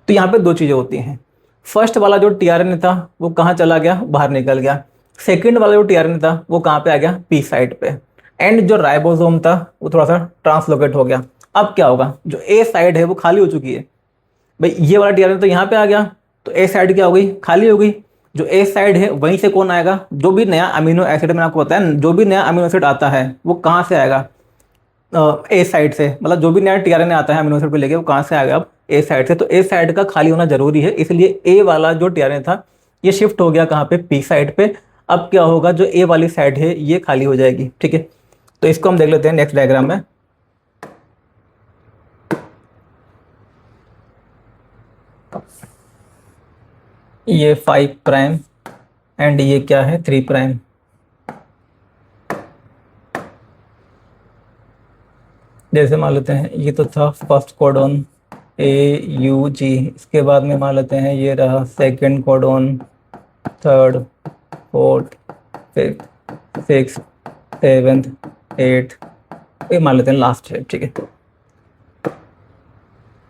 तो यहाँ पे दो चीज़ें होती हैं, फर्स्ट वाला जो टीआरएनए था वो कहाँ चला गया, बाहर निकल गया। सेकंड वाला जो टीआरएनए था वो कहाँ पे आ गया, पी साइड पे। एंड जो राइबोसोम था वो थोड़ा सा ट्रांसलोकेट हो गया। अब क्या होगा, जो ए साइड है वो खाली हो चुकी है। भाई ये वाला टीआरएनए तो यहाँ पे आ गया, तो ए साइड क्या हो गई, खाली हो गई। जो ए साइड है वहीं से कौन आएगा, जो भी नया अमीनो एसिड, मैंने आपको बताया जो भी नया अमीनो एसिड आता है वो कहाँ से आएगा, ए साइड से। मतलब जो भी नया टीआरएनए आता है अमीनो एसिड को लेके वो कहाँ से आएगा, अब ए साइड से। तो ए साइड का खाली होना जरूरी है, इसलिए ए वाला जो टीआरएनए था ये शिफ्ट हो गया कहाँ पे, पी साइड पे। अब क्या होगा, जो ए वाली साइड है ये खाली हो जाएगी, ठीक है। तो इसको हम देख लेते हैं नेक्स्ट डायग्राम में। ये 5 प्राइम एंड ये क्या है, 3 प्राइम। जैसे मान लेते हैं ये तो था फर्स्ट कोडोन AUG, इसके बाद में मान लेते हैं ये रहा second codon, third, fourth, fifth, six, seventh, eighth, ये मान लेते हैं लास्ट है, ठीक है।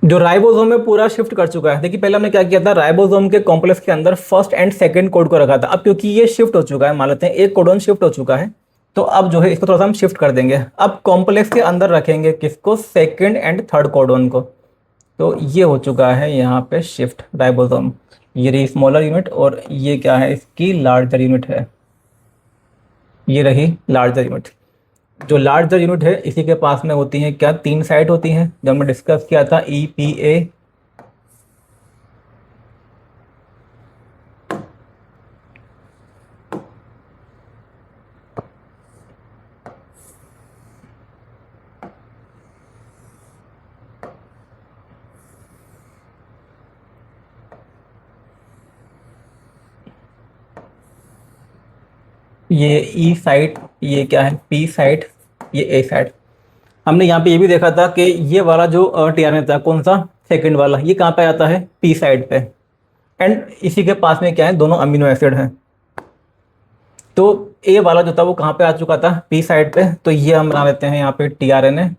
जो राइबोसोम में पूरा शिफ्ट कर चुका है। देखिए पहले हमने क्या किया था, राइबोसोम के कॉम्प्लेक्स के अंदर फर्स्ट एंड सेकंड कोड को रखा था। अब क्योंकि ये शिफ्ट हो चुका है, मान लेते हैं एक कोडोन शिफ्ट हो चुका है, तो अब जो है इसको थोड़ा सा हम शिफ्ट कर देंगे। अब कॉम्प्लेक्स के अंदर रखेंगे किसको, सेकंड एंड थर्ड कोडोन को। तो ये हो चुका है यहाँ पे शिफ्ट राइबोसोम, ये रही स्मॉलर यूनिट और ये क्या है, इसकी लार्जर यूनिट है। ये रही लार्जर यूनिट। जो लार्जर यूनिट है इसी के पास में होती है क्या, 3 साइट होती हैं, जब हमने डिस्कस किया था EPA। ये E साइट, ये क्या है P साइट, ये A साइट। हमने यहाँ पे ये भी देखा था कि ये वाला जो टीआरएन था कौन सा, सेकंड वाला, ये कहाँ पे आता है, P साइड पे। एंड इसी के पास में क्या है, दोनों अमीनो एसिड हैं। तो ए वाला जो था वो कहाँ पे आ चुका था, P साइड पे। तो ये हम बना लेते हैं यहाँ पे टीआरएनए,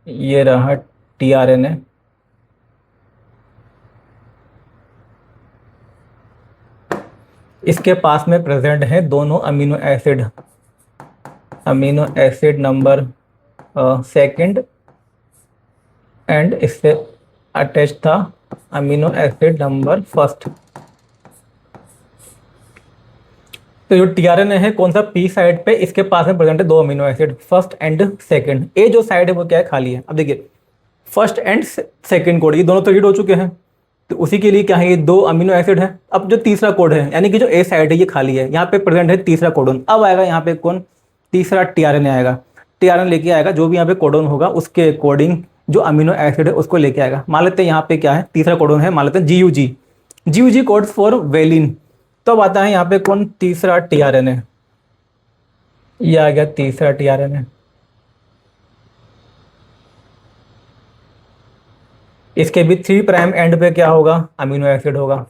ये रहा टीआरएनए। इसके पास में प्रेजेंट है दोनों amino acid, amino acid number second, and इससे अटैच था अमीनो एसिड नंबर फर्स्ट। तो जो टीआरएनए है कौन सा, पी साइड पे, इसके पास में प्रेजेंट है 2 amino acid, first and second. A जो साइड है वो क्या है, खाली है। अब देखिए फर्स्ट एंड सेकंड कोड ये दोनों तो रीड हो चुके हैं, तो उसी के लिए क्या है, ये 2 अमीनो एसिड है। अब जो तीसरा कोड है, यानी कि जो ए साइड है ये खाली है, यहाँ पे प्रेजेंट है तीसरा कोडोन। अब आएगा यहाँ पे कौन, तीसरा टीआरएनए आएगा। टीआरएनए लेके आएगा जो भी यहाँ पे कोडोन होगा उसके अकॉर्डिंग जो अमीनो एसिड है उसको लेके आएगा। मान लेते हैं यहाँ पे क्या है, तीसरा कोडोन है, मान लेते हैं GUG, GUG codes for valine. तो अब आता है यहाँ पे कौन, तीसरा टीआरएनए, ये आ गया तीसरा टीआरएनए। इसके भी 3 प्राइम एंड पे क्या होगा, अमीनो एसिड होगा।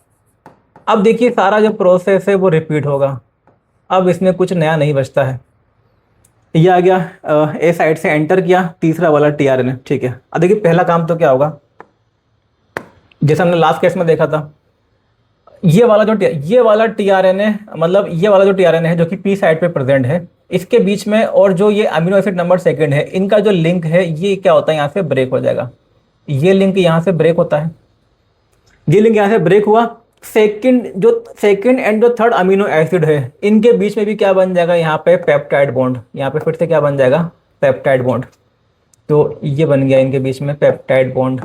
अब देखिए सारा जो प्रोसेस है वो रिपीट होगा, अब इसमें कुछ नया नहीं बचता है। ये आ गया, ए साइड से एंटर किया तीसरा वाला टीआरएनए, ठीक है। अब देखिए पहला काम तो क्या होगा, जैसे हमने लास्ट केस में देखा था, ये वाला टीआरएनए, मतलब ये वाला जो टीआरएनए है जो कि पी साइड पे प्रेजेंट है, इसके बीच में और जो ये अमीनो एसिड नंबर सेकंड है, इनका जो लिंक है ये क्या होता है, यहाँ से ब्रेक हो जाएगा। ये लिंक यहाँ से ब्रेक होता है, ये लिंक यहाँ से ब्रेक हुआ। सेकंड एंड जो थर्ड अमीनो एसिड है इनके बीच में भी क्या बन जाएगा, यहाँ पे पेप्टाइड बॉन्ड, यहाँ पे फिर से क्या बन जाएगा, पेप्टाइड बॉन्ड। तो ये बन गया इनके बीच में पेप्टाइड बॉन्ड।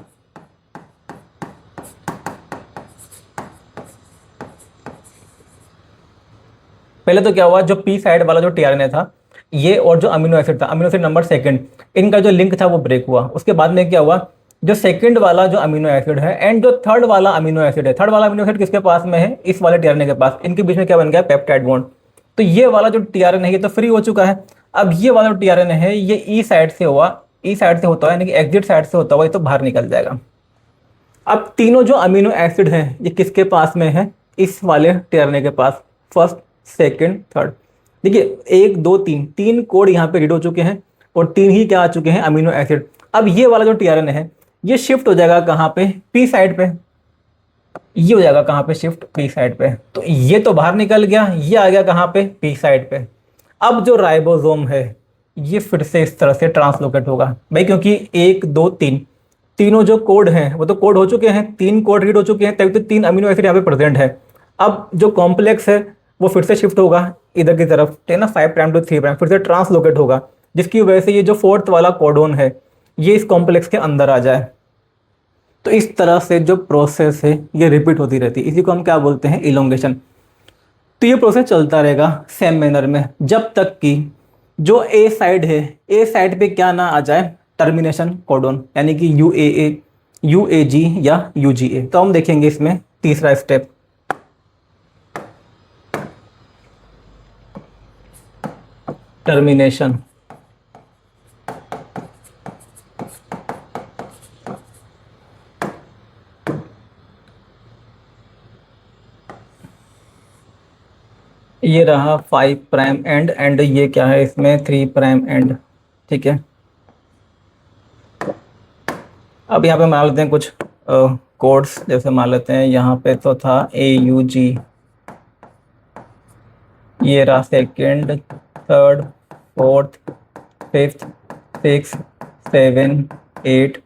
पहले तो क्या हुआ, जो पी साइड वाला जो टीआरएनए था ये और जो अमीनो एसिड था, अमीनो एसिड नंबर सेकंड, इनका जो लिंक था वो ब्रेक हुआ। उसके बाद में क्या हुआ, जो सेकंड वाला जो अमीनो एसिड है एंड जो थर्ड वाला अमीनो एसिड है, थर्ड वाला अमीनो एसिड किसके पास में है, इस वाले टीआरएनए के पास, इनके बीच में क्या बन गया, पेप्टाइड बॉन्ड। तो ये वाला जो टीआरएनए है ये तो फ्री हो चुका है। अब ये वाला जो टीआरएनए है ये ई साइड से हुआ, ई साइड से होता है, यानी कि एग्जिट साइड से होता हुआ ये तो बाहर निकल जाएगा। अब तीनों जो अमीनो एसिड हैं ये किसके पास में है, इस वाले टीआरएनए के पास, फर्स्ट सेकंड थर्ड। देखिए 1 2 3 3 कोड यहाँ पे रीड हो चुके हैं और 3 ही क्या आ चुके हैं, अमीनो एसिड। अब ये वाला जो टीआरएनए है ये शिफ्ट हो जाएगा कहाँ पे, पी साइड पे। ये हो जाएगा कहाँ पे, शिफ्ट पी साइड पे। तो ये तो बाहर निकल गया, ये आ गया कहाँ पे, पी साइड पे। अब जो राइबोसोम है ये फिर से इस तरह से ट्रांसलोकेट होगा भाई, क्योंकि 1 2 3 तीनों जो कोड हैं वो तो कोड हो चुके हैं, 3 कोड रीड हो चुके हैं, तभी तो 3 अमीनो एसिड यहाँ पे प्रेजेंट है। अब जो कॉम्प्लेक्स है वो फिर से शिफ्ट होगा इधर की तरफ, ठीक है ना, 5 प्राइम टू 3 प्राइम, फिर से ट्रांसलोकेट होगा, जिसकी वजह से ये जो फोर्थ वाला कोडोन है ये इस कॉम्प्लेक्स के अंदर आ जाए। तो इस तरह से जो प्रोसेस है ये रिपीट होती रहती है, इसी को हम क्या बोलते हैं, इलोंगेशन। तो ये प्रोसेस चलता रहेगा सेम मैनर में जब तक कि जो ए साइड है, ए साइड पे क्या ना आ जाए, टर्मिनेशन कोडोन, यानी कि UAA, UAG या UGA। तो हम देखेंगे इसमें तीसरा स्टेप, टर्मिनेशन। ये रहा 5 प्राइम एंड, एंड ये क्या है इसमें 3 प्राइम एंड, ठीक है। अब यहाँ पे मान लेते हैं कुछ कोड्स, जैसे मान लेते हैं यहाँ पे तो था AUG, ये रहा second third fourth fifth 6 7 8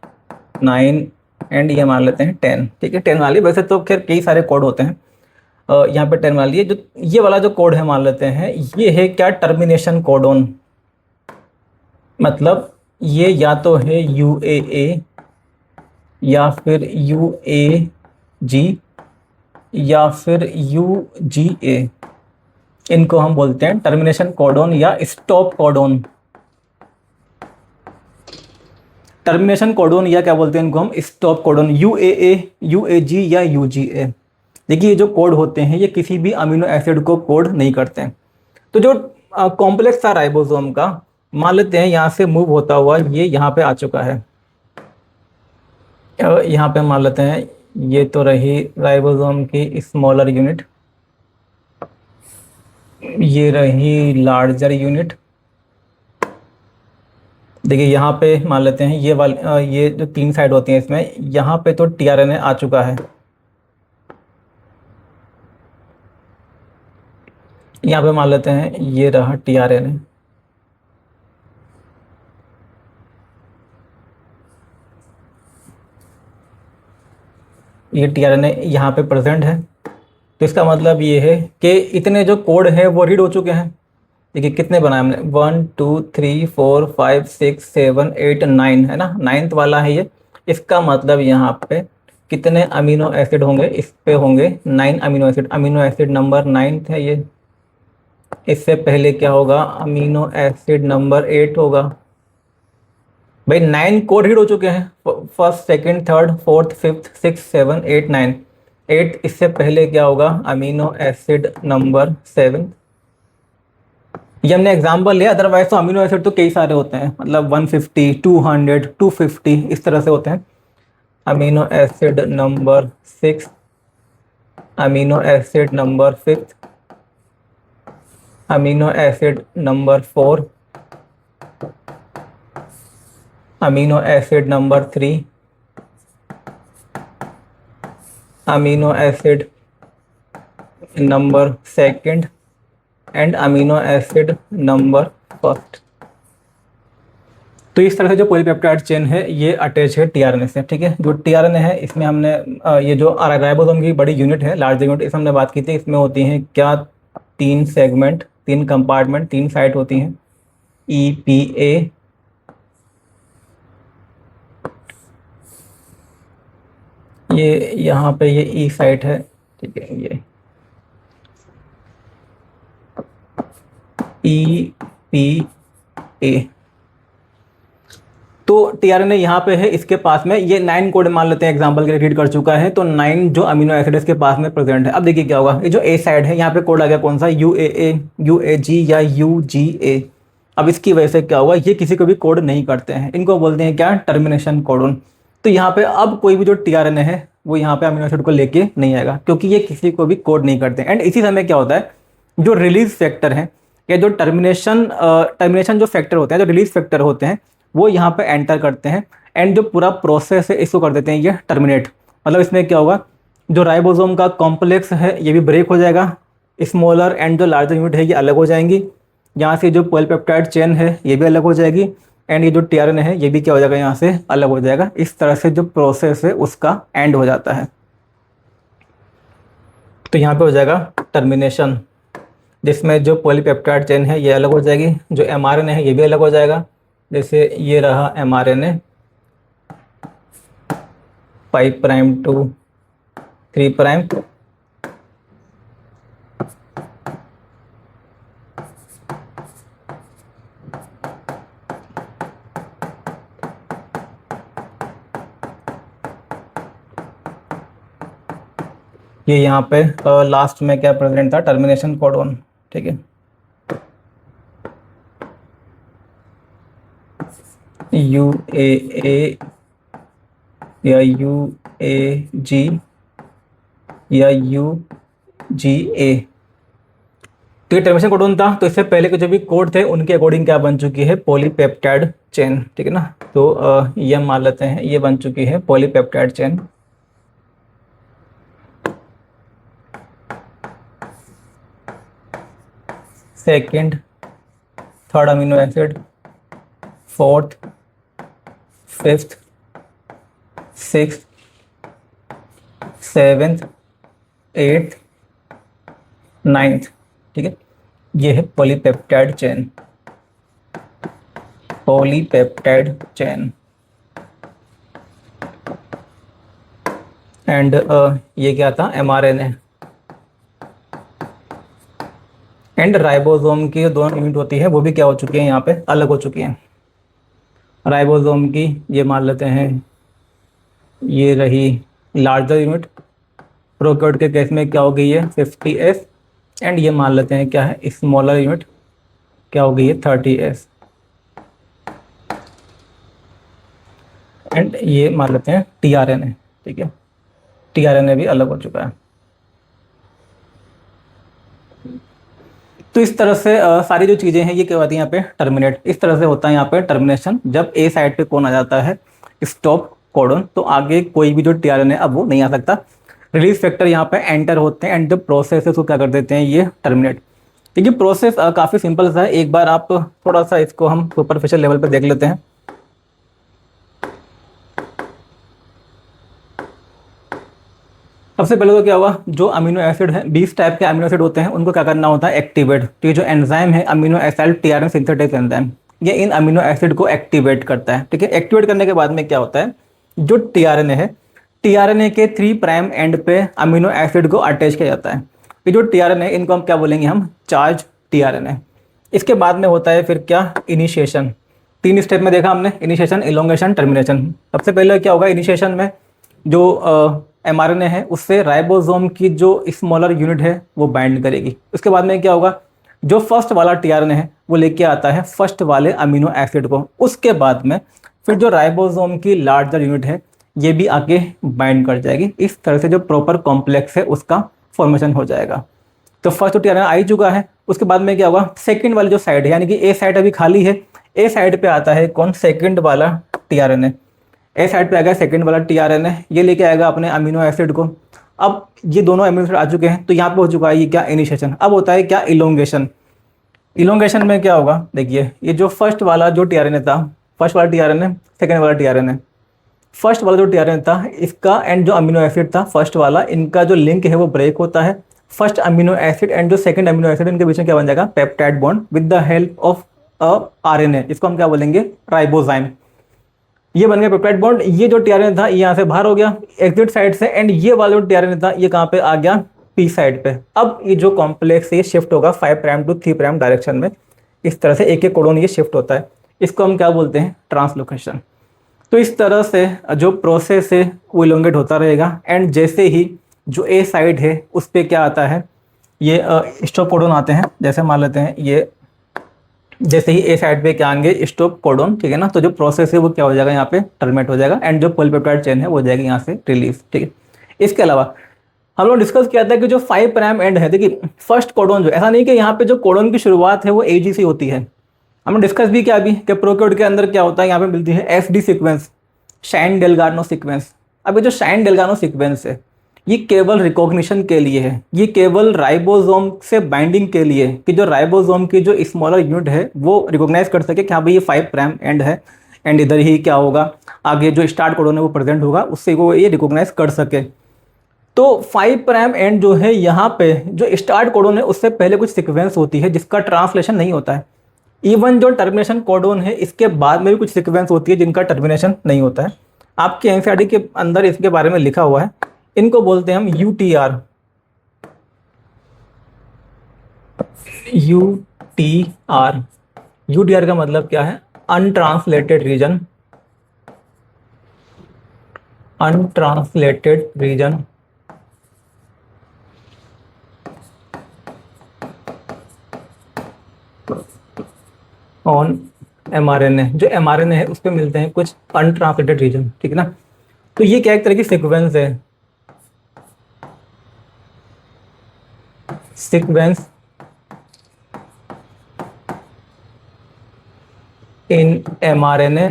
9 and ये मान लेते हैं 10, ठीक है। 10 वाली, वैसे तो खैर कई सारे कोड होते हैं। यहाँ पे 10 वाली है, जो ये वाला जो कोड है मान लेते हैं ये है क्या, टर्मिनेशन कोडोन। मतलब ये या तो है UAA या फिर UAG या फिर UGA, इनको हम बोलते हैं टर्मिनेशन कोडोन या स्टॉप कोडोन। टर्मिनेशन कोडोन या क्या बोलते हैं इनको हम, स्टॉप कोडोन, UAA, UAG या UGA। देखिए ये जो कोड होते हैं ये किसी भी अमीनो एसिड को कोड नहीं करते हैं। तो जो कॉम्प्लेक्स था राइबोसोम का, मान लेते हैं यहाँ से मूव होता हुआ ये यहाँ पे आ चुका है। यहाँ पे मान लेते हैं ये तो रही राइबोसोम की स्मॉलर यूनिट, ये रही लार्जर यूनिट। देखिए यहाँ पे मान लेते हैं ये वाली ये जो 3 साइड होती हैं इसमें, यहाँ पे तो tRNA आ चुका है। यहाँ पे मान लेते हैं ये रहा tRNA। ये tRNA यहाँ पे प्रेजेंट है। तो इसका मतलब ये है कि इतने जो कोड है वो रीड हो चुके हैं। देखिए कितने बनाए हमने, 1 2 3 4 5 6 7 8 9 है ना, 9th वाला है ये। इसका मतलब यहाँ पे कितने अमीनो एसिड होंगे, इस पे होंगे 9 amino acid. Amino acid number 9th है ये। इससे पहले क्या होगा, अमीनो एसिड नंबर 8 होगा। भाई 9 कोड रीड हो चुके हैं, first second third fourth fifth 6 7 8 9। 8 इससे पहले क्या होगा, अमीनो एसिड नंबर 7। ये हमने एग्जाम्पल लिया, अदरवाइज तो अमीनो एसिड तो कई सारे होते हैं, मतलब 150 200 250 इस तरह से होते हैं। Amino acid number 6, amino acid number 5, amino acid number 4, amino acid number 3, amino acid number 2 and amino acid number 1। तो इस तरह से जो पॉलीपेप्टाइड चेन है ये अटैच है tRNA से, ठीक है। जो tRNA है इसमें हमने ये जो राइबोसोम की बड़ी यूनिट है, लार्ज यूनिट, इसमें हमने बात की थी, इसमें होती हैं क्या, 3 सेगमेंट, 3 कंपार्टमेंट, 3 साइट होती हैं, EPA, ये यहाँ पे ये E साइट है, ठीक है, ये EPA। तो tRNA यहाँ पे है, इसके पास में ये 9 कोड मान लेते हैं एग्जांपल के लिए रीड कर चुका है, तो 9 जो अमीनो एसिड इसके पास में प्रेजेंट है। अब देखिए क्या होगा, ये जो A साइड है यहाँ पे कोड आ गया कौन सा, UAA, UAG या UGA। अब इसकी वजह से क्या होगा, ये किसी को भी कोड नहीं करते हैं, इनको बोलते हैं क्या, टर्मिनेशन कोडोन। तो यहाँ पे अब कोई भी जो tRNA है वो यहाँ पे अमीनो एसिड को लेके नहीं आएगा, क्योंकि ये किसी को भी कोड नहीं करते। एंड इसी समय क्या होता है, जो रिलीज फैक्टर है या जो टर्मिनेशन जो फैक्टर होते हैं, जो रिलीज फैक्टर होते हैं, वो यहाँ पे एंटर करते हैं एंड जो पूरा प्रोसेस है इसको कर देते हैं ये टर्मिनेट। मतलब इसमें क्या होगा, जो राइबोसोम का कॉम्प्लेक्स है ये भी ब्रेक हो जाएगा, स्मॉलर एंड जो लार्जर यूनिट है ये अलग हो जाएंगी, यहाँ से जो पॉलीपेप्टाइड चेन है ये भी अलग हो जाएगी, एंड ये जो tRNA है ये भी क्या हो जाएगा, यहाँ से अलग हो जाएगा। इस तरह से जो प्रोसेस है उसका एंड हो जाता है। तो यहाँ पे हो जाएगा टर्मिनेशन, जिसमें जो पॉलीपेप्टाइड चेन है ये अलग हो जाएगी, जो mRNA है ये भी अलग हो जाएगा। जैसे ये रहा mRNA 5 प्राइम टू 3 प्राइम, ये यहाँ पे लास्ट में क्या प्रेजेंट था, टर्मिनेशन कोडोन, ठीक है। UAA या UAG या UGA। तो ये टर्मिनेशन कोडोन था, तो इससे पहले के जो भी कोड थे उनके अकॉर्डिंग क्या बन चुकी है, पॉलीपेप्टाइड चेन, ठीक है ना। तो ये मान लेते हैं ये बन चुकी है polypeptide chain. Second, third amino acid, fourth, fifth, sixth, seventh, eighth ninth, ठीक है। ये है polypeptide chain, polypeptide chain. And ये क्या था, mRNA। एंड राइबोसोम की दोनों यूनिट होती है वो भी क्या हो चुकी है, यहाँ पे अलग हो चुकी है। राइबोसोम की ये मान लेते हैं ये रही लार्जर यूनिट, प्रोकैरियोट के केस में क्या हो गई है 50S, एंड ये मान लेते हैं क्या है स्मॉलर यूनिट, क्या हो गई है 30S, एंड ये मान लेते हैं tRNA, ठीक है। tRNA भी अलग हो चुका है। तो इस तरह से सारी जो चीज़ें हैं ये क्या होती है यहाँ पे टर्मिनेट, इस तरह से होता है यहाँ पे टर्मिनेशन। जब ए साइड पे कौन आ जाता है स्टॉप कोडन, तो आगे कोई भी जो tRNA अब वो नहीं आ सकता। रिलीज फैक्टर यहाँ पे एंटर होते हैं एंड जब प्रोसेस है उसको क्या कर देते हैं ये टर्मिनेट। देखिए प्रोसेस काफ़ी सिंपल सा है, एक बार आप थोड़ा सा इसको हम सुपरफिशियल लेवल पे देख लेते हैं। सबसे पहले तो क्या हुआ, जो अमीनो एसिड है 20 टाइप के अमीनो एसिड होते हैं उनको क्या करना होता है एक्टिवेट। तो ये जो एंजाइम है amino acid tRNA synthetase enzyme, ये इन अमीनो एसिड को एक्टिवेट करता है, ठीक है। एक्टिवेट करने के बाद में क्या होता है, जो tRNA है tRNA के 3 प्राइम एंड पे अमीनो एसिड को अटैच किया जाता है। ये जो tRNA है इनको हम क्या बोलेंगे, हम चार्ज tRNA। इसके बाद में होता है फिर क्या, इनिशिएशन। 3 स्टेप में देखा हमने, इनिशिएशन, इलोंगेशन, टर्मिनेशन। सबसे पहले क्या होगा, इनिशिएशन में जो mRNA है उससे राइबोसोम की जो स्मॉलर यूनिट है वो बाइंड करेगी। उसके बाद में क्या होगा, जो फर्स्ट वाला tRNA है वो लेके आता है फर्स्ट वाले अमीनो एसिड को। उसके बाद में फिर जो राइबोसोम की लार्जर यूनिट है ये भी आके बाइंड कर जाएगी। इस तरह से जो प्रॉपर कॉम्प्लेक्स है उसका फॉर्मेशन हो जाएगा। तो फर्स्ट तो tRNA आ ही चुका है। उसके बाद में क्या होगा, सेकंड वाली जो साइड है यानी कि ए साइड अभी खाली है, ए साइड पे आता है कौन, सेकंड वाला tRNA। ए साइड पे आएगा सेकंड वाला tRNA, ये लेके आएगा अपने अमीनो एसिड को। अब ये दोनों अमीनो एसिड आ चुके हैं तो यहाँ पे हो चुका है ये क्या, इनिशिएशन। अब होता है क्या, इलोंगेशन। इलोंगेशन में क्या होगा, देखिए ये जो फर्स्ट वाला जो tRNA था, फर्स्ट वाला tRNA, सेकंड वाला tRNA, फर्स्ट वाला जो tRNA था इसका एंड जो अमीनो एसिड था फर्स्ट वाला, इनका जो लिंक है वो ब्रेक होता है। फर्स्ट अमीनो एसिड एंड जो सेकंड अमीनो एसिड, इनके बीच में क्या बन जाएगा, peptide bond with the help of RNA, इसको हम क्या बोलेंगे, राइबोजाइम। ये बन गया पेप्टाइड बॉन्ड। ये जो tRNA था ये यहाँ से बाहर हो गया एग्जिट साइड से, एंड ये वाला जो tRNA था ये कहाँ पे आ गया, पी साइड पे। अब ये जो कॉम्प्लेक्स ये शिफ्ट होगा 5 प्राइम टू 3 प्राइम डायरेक्शन में। इस तरह से एक एक कोडोन ये शिफ्ट होता है, इसको हम क्या बोलते हैं, ट्रांसलोकेशन। तो इस तरह से जो प्रोसेस है वो इलोंगेट होता रहेगा। एंड जैसे ही जो ए साइड है उस पर क्या आता है, ये स्टॉप कोडोन आते हैं। जैसे मान लेते हैं ये, जैसे ही ए साइड पे क्या आएंगे, स्टॉप कोडोन, ठीक है ना। तो जो प्रोसेस है वो क्या हो जाएगा, यहाँ पे टर्मिनेट हो जाएगा एंड जो पॉलीपेप्टाइड चेन है वो हो जाएगी यहाँ से रिलीज, ठीक है। इसके अलावा हम लोग डिस्कस किया था कि जो 5 प्राइम एंड है, देखिए फर्स्ट कोडोन जो, ऐसा नहीं कि यहाँ पे जो कोडोन की शुरुआत है वो AG से होती है। हमने डिस्कस भी किया अभी कि प्रोकैरियोट के अंदर क्या होता है, यहाँ पे मिलती है SD सीक्वेंस, शाइन डेल्गार्नो सीक्वेंस। अब ये जो शाइन डेल्गार्नो सीक्वेंस है ये केवल रिकॉग्निशन के लिए है, ये केवल राइबोसोम से बाइंडिंग के लिए, कि जो राइबोसोम की जो स्मॉलर यूनिट है वो रिकॉग्नाइज कर सके कि हाँ भाई ये 5 प्राइम एंड है, एंड इधर ही क्या होगा, आगे जो स्टार्ट कोडोन है वो प्रेजेंट होगा, उससे वो ये रिकॉग्नाइज कर सके। तो 5 प्राइम एंड जो है यहाँ पे जो स्टार्ट कोडोन है उससे पहले कुछ सीक्वेंस होती है जिसका ट्रांसलेशन नहीं होता है। इवन जो टर्मिनेशन कोडोन है इसके बाद में भी कुछ सीक्वेंस होती है जिनका टर्मिनेशन नहीं होता है। आपके एनसीईआरटी के अंदर इसके बारे में लिखा हुआ है, इनको बोलते हैं हम UTR। UTR का मतलब क्या है, untranslated region, untranslated region on mRNA। जो mRNA है उस पर मिलते हैं कुछ अनट्रांसलेटेड रीजन, ठीक है ना। तो ये क्या एक तरह की सीक्वेंस है, sequence in mRNA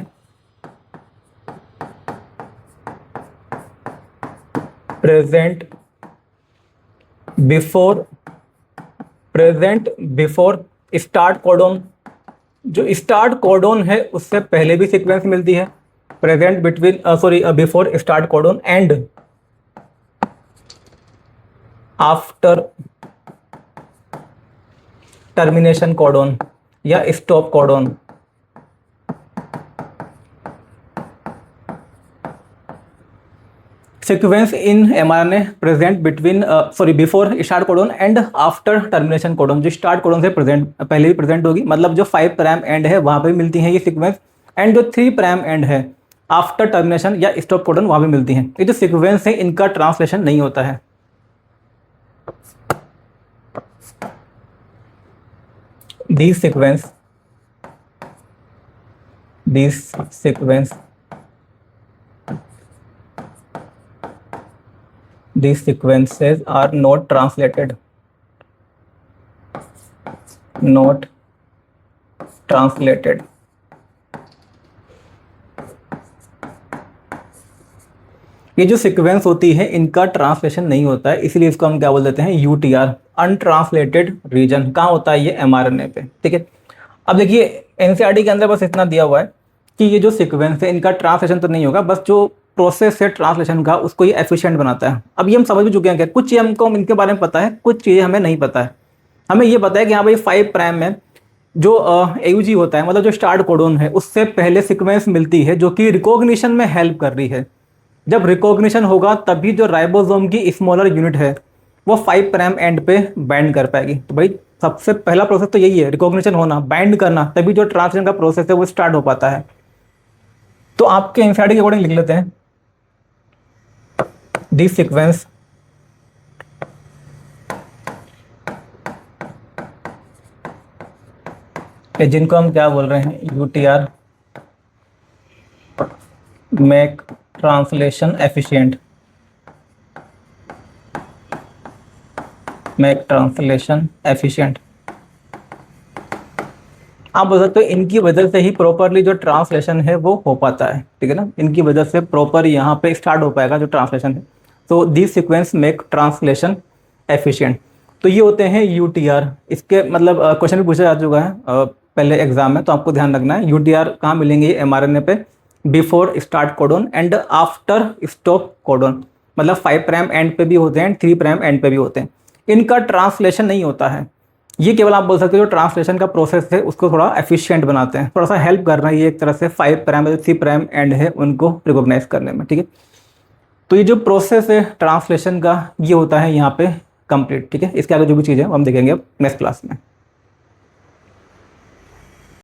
present before start codon. जो स्टार्ट कोडोन है उससे पहले भी सीक्वेंस मिलती है, present before start codon and after termination codon या stop codon. Sequence in mRNA present between before start codon and after termination codon. जो start codon से प्रेजेंट पहले भी प्रेजेंट होगी, मतलब जो 5 प्राइम एंड है वहां पे मिलती हैं ये सीक्वेंस, एंड जो 3 प्राइम एंड है आफ्टर टर्मिनेशन या स्टॉप कोडोन वहां पे मिलती हैं। ये जो सीक्वेंस है इनका ट्रांसलेशन नहीं होता है। These sequences are not translated. ये जो सीक्वेंस होती है इनका ट्रांसलेशन नहीं होता है, इसलिए इसको हम क्या बोल देते हैं, यूटीआर, अनट्रांसलेटेड रीजन। कहाँ होता है ये, एमआरएनए पे। ठीक है, अब देखिए एनसीईआरटी के अंदर बस इतना दिया हुआ है कि ये जो सीक्वेंस है इनका ट्रांसलेशन तो नहीं होगा, बस जो प्रोसेस है ट्रांसलेशन का उसको ये एफिशिएंट बनाता है। अब ये हम समझ भी चुके हैं कि कुछ चीज़ हमको इनके बारे में पता है, कुछ चीज़ें हमें नहीं पता है। हमें ये पता है कि हाँ भाई 5 प्राइम में जो एयूजी होता है, मतलब जो स्टार्ट कोडोन है, उससे पहले सीक्वेंस मिलती है जो कि रिकॉग्निशन में हेल्प कर रही है। जब रिकॉग्निशन होगा तभी जो राइबोसोम की स्मॉलर यूनिट है वो 5 प्राइम एंड पे बाइंड कर पाएगी। तो भाई सबसे पहला प्रोसेस तो यही है, रिकॉग्निशन होना, बाइंड करना, तभी जो ट्रांसलेशन का प्रोसेस है वो स्टार्ट हो पाता है। तो आपके एनसीईआरटी के अकॉर्डिंग लिख लेते हैं, दिस सीक्वेंस जिनको हम क्या बोल रहे हैं, UTR, make translation efficient, make translation efficient. आप बोल सकते हो इनकी वजह से ही प्रॉपरली जो ट्रांसलेशन है वो हो पाता है। ठीक है ना, इनकी वजह से प्रॉपर यहाँ पे स्टार्ट हो पाएगा जो ट्रांसलेशन है। तो this sequence make translation efficient. तो ये होते हैं यूटीआर। इसके मतलब क्वेश्चन भी पूछा जा चुका है पहले एग्जाम में, तो आपको ध्यान रखना है यूटीआर कहाँ मिलेंगे, एमआरएनए पे before start codon and after stop codon, मतलब 5 प्राइम एंड पे भी होते हैं, 3 प्राइम एंड पे भी होते हैं। इनका ट्रांसलेशन नहीं होता है, ये केवल आप बोल सकते हो जो ट्रांसलेशन का प्रोसेस है उसको थोड़ा एफिशिएंट बनाते हैं, थोड़ा सा हेल्प कर रहा है ये एक तरह से 5 प्राइम और 3 प्राइम एंड है उनको रिकॉग्नाइज करने में। ठीक है, तो ये जो प्रोसेस है ट्रांसलेशन का ये होता है यहाँ पे कंप्लीट। ठीक है, इसके आगे जो भी चीज़ है हम देखेंगे अब नेक्स्ट क्लास में।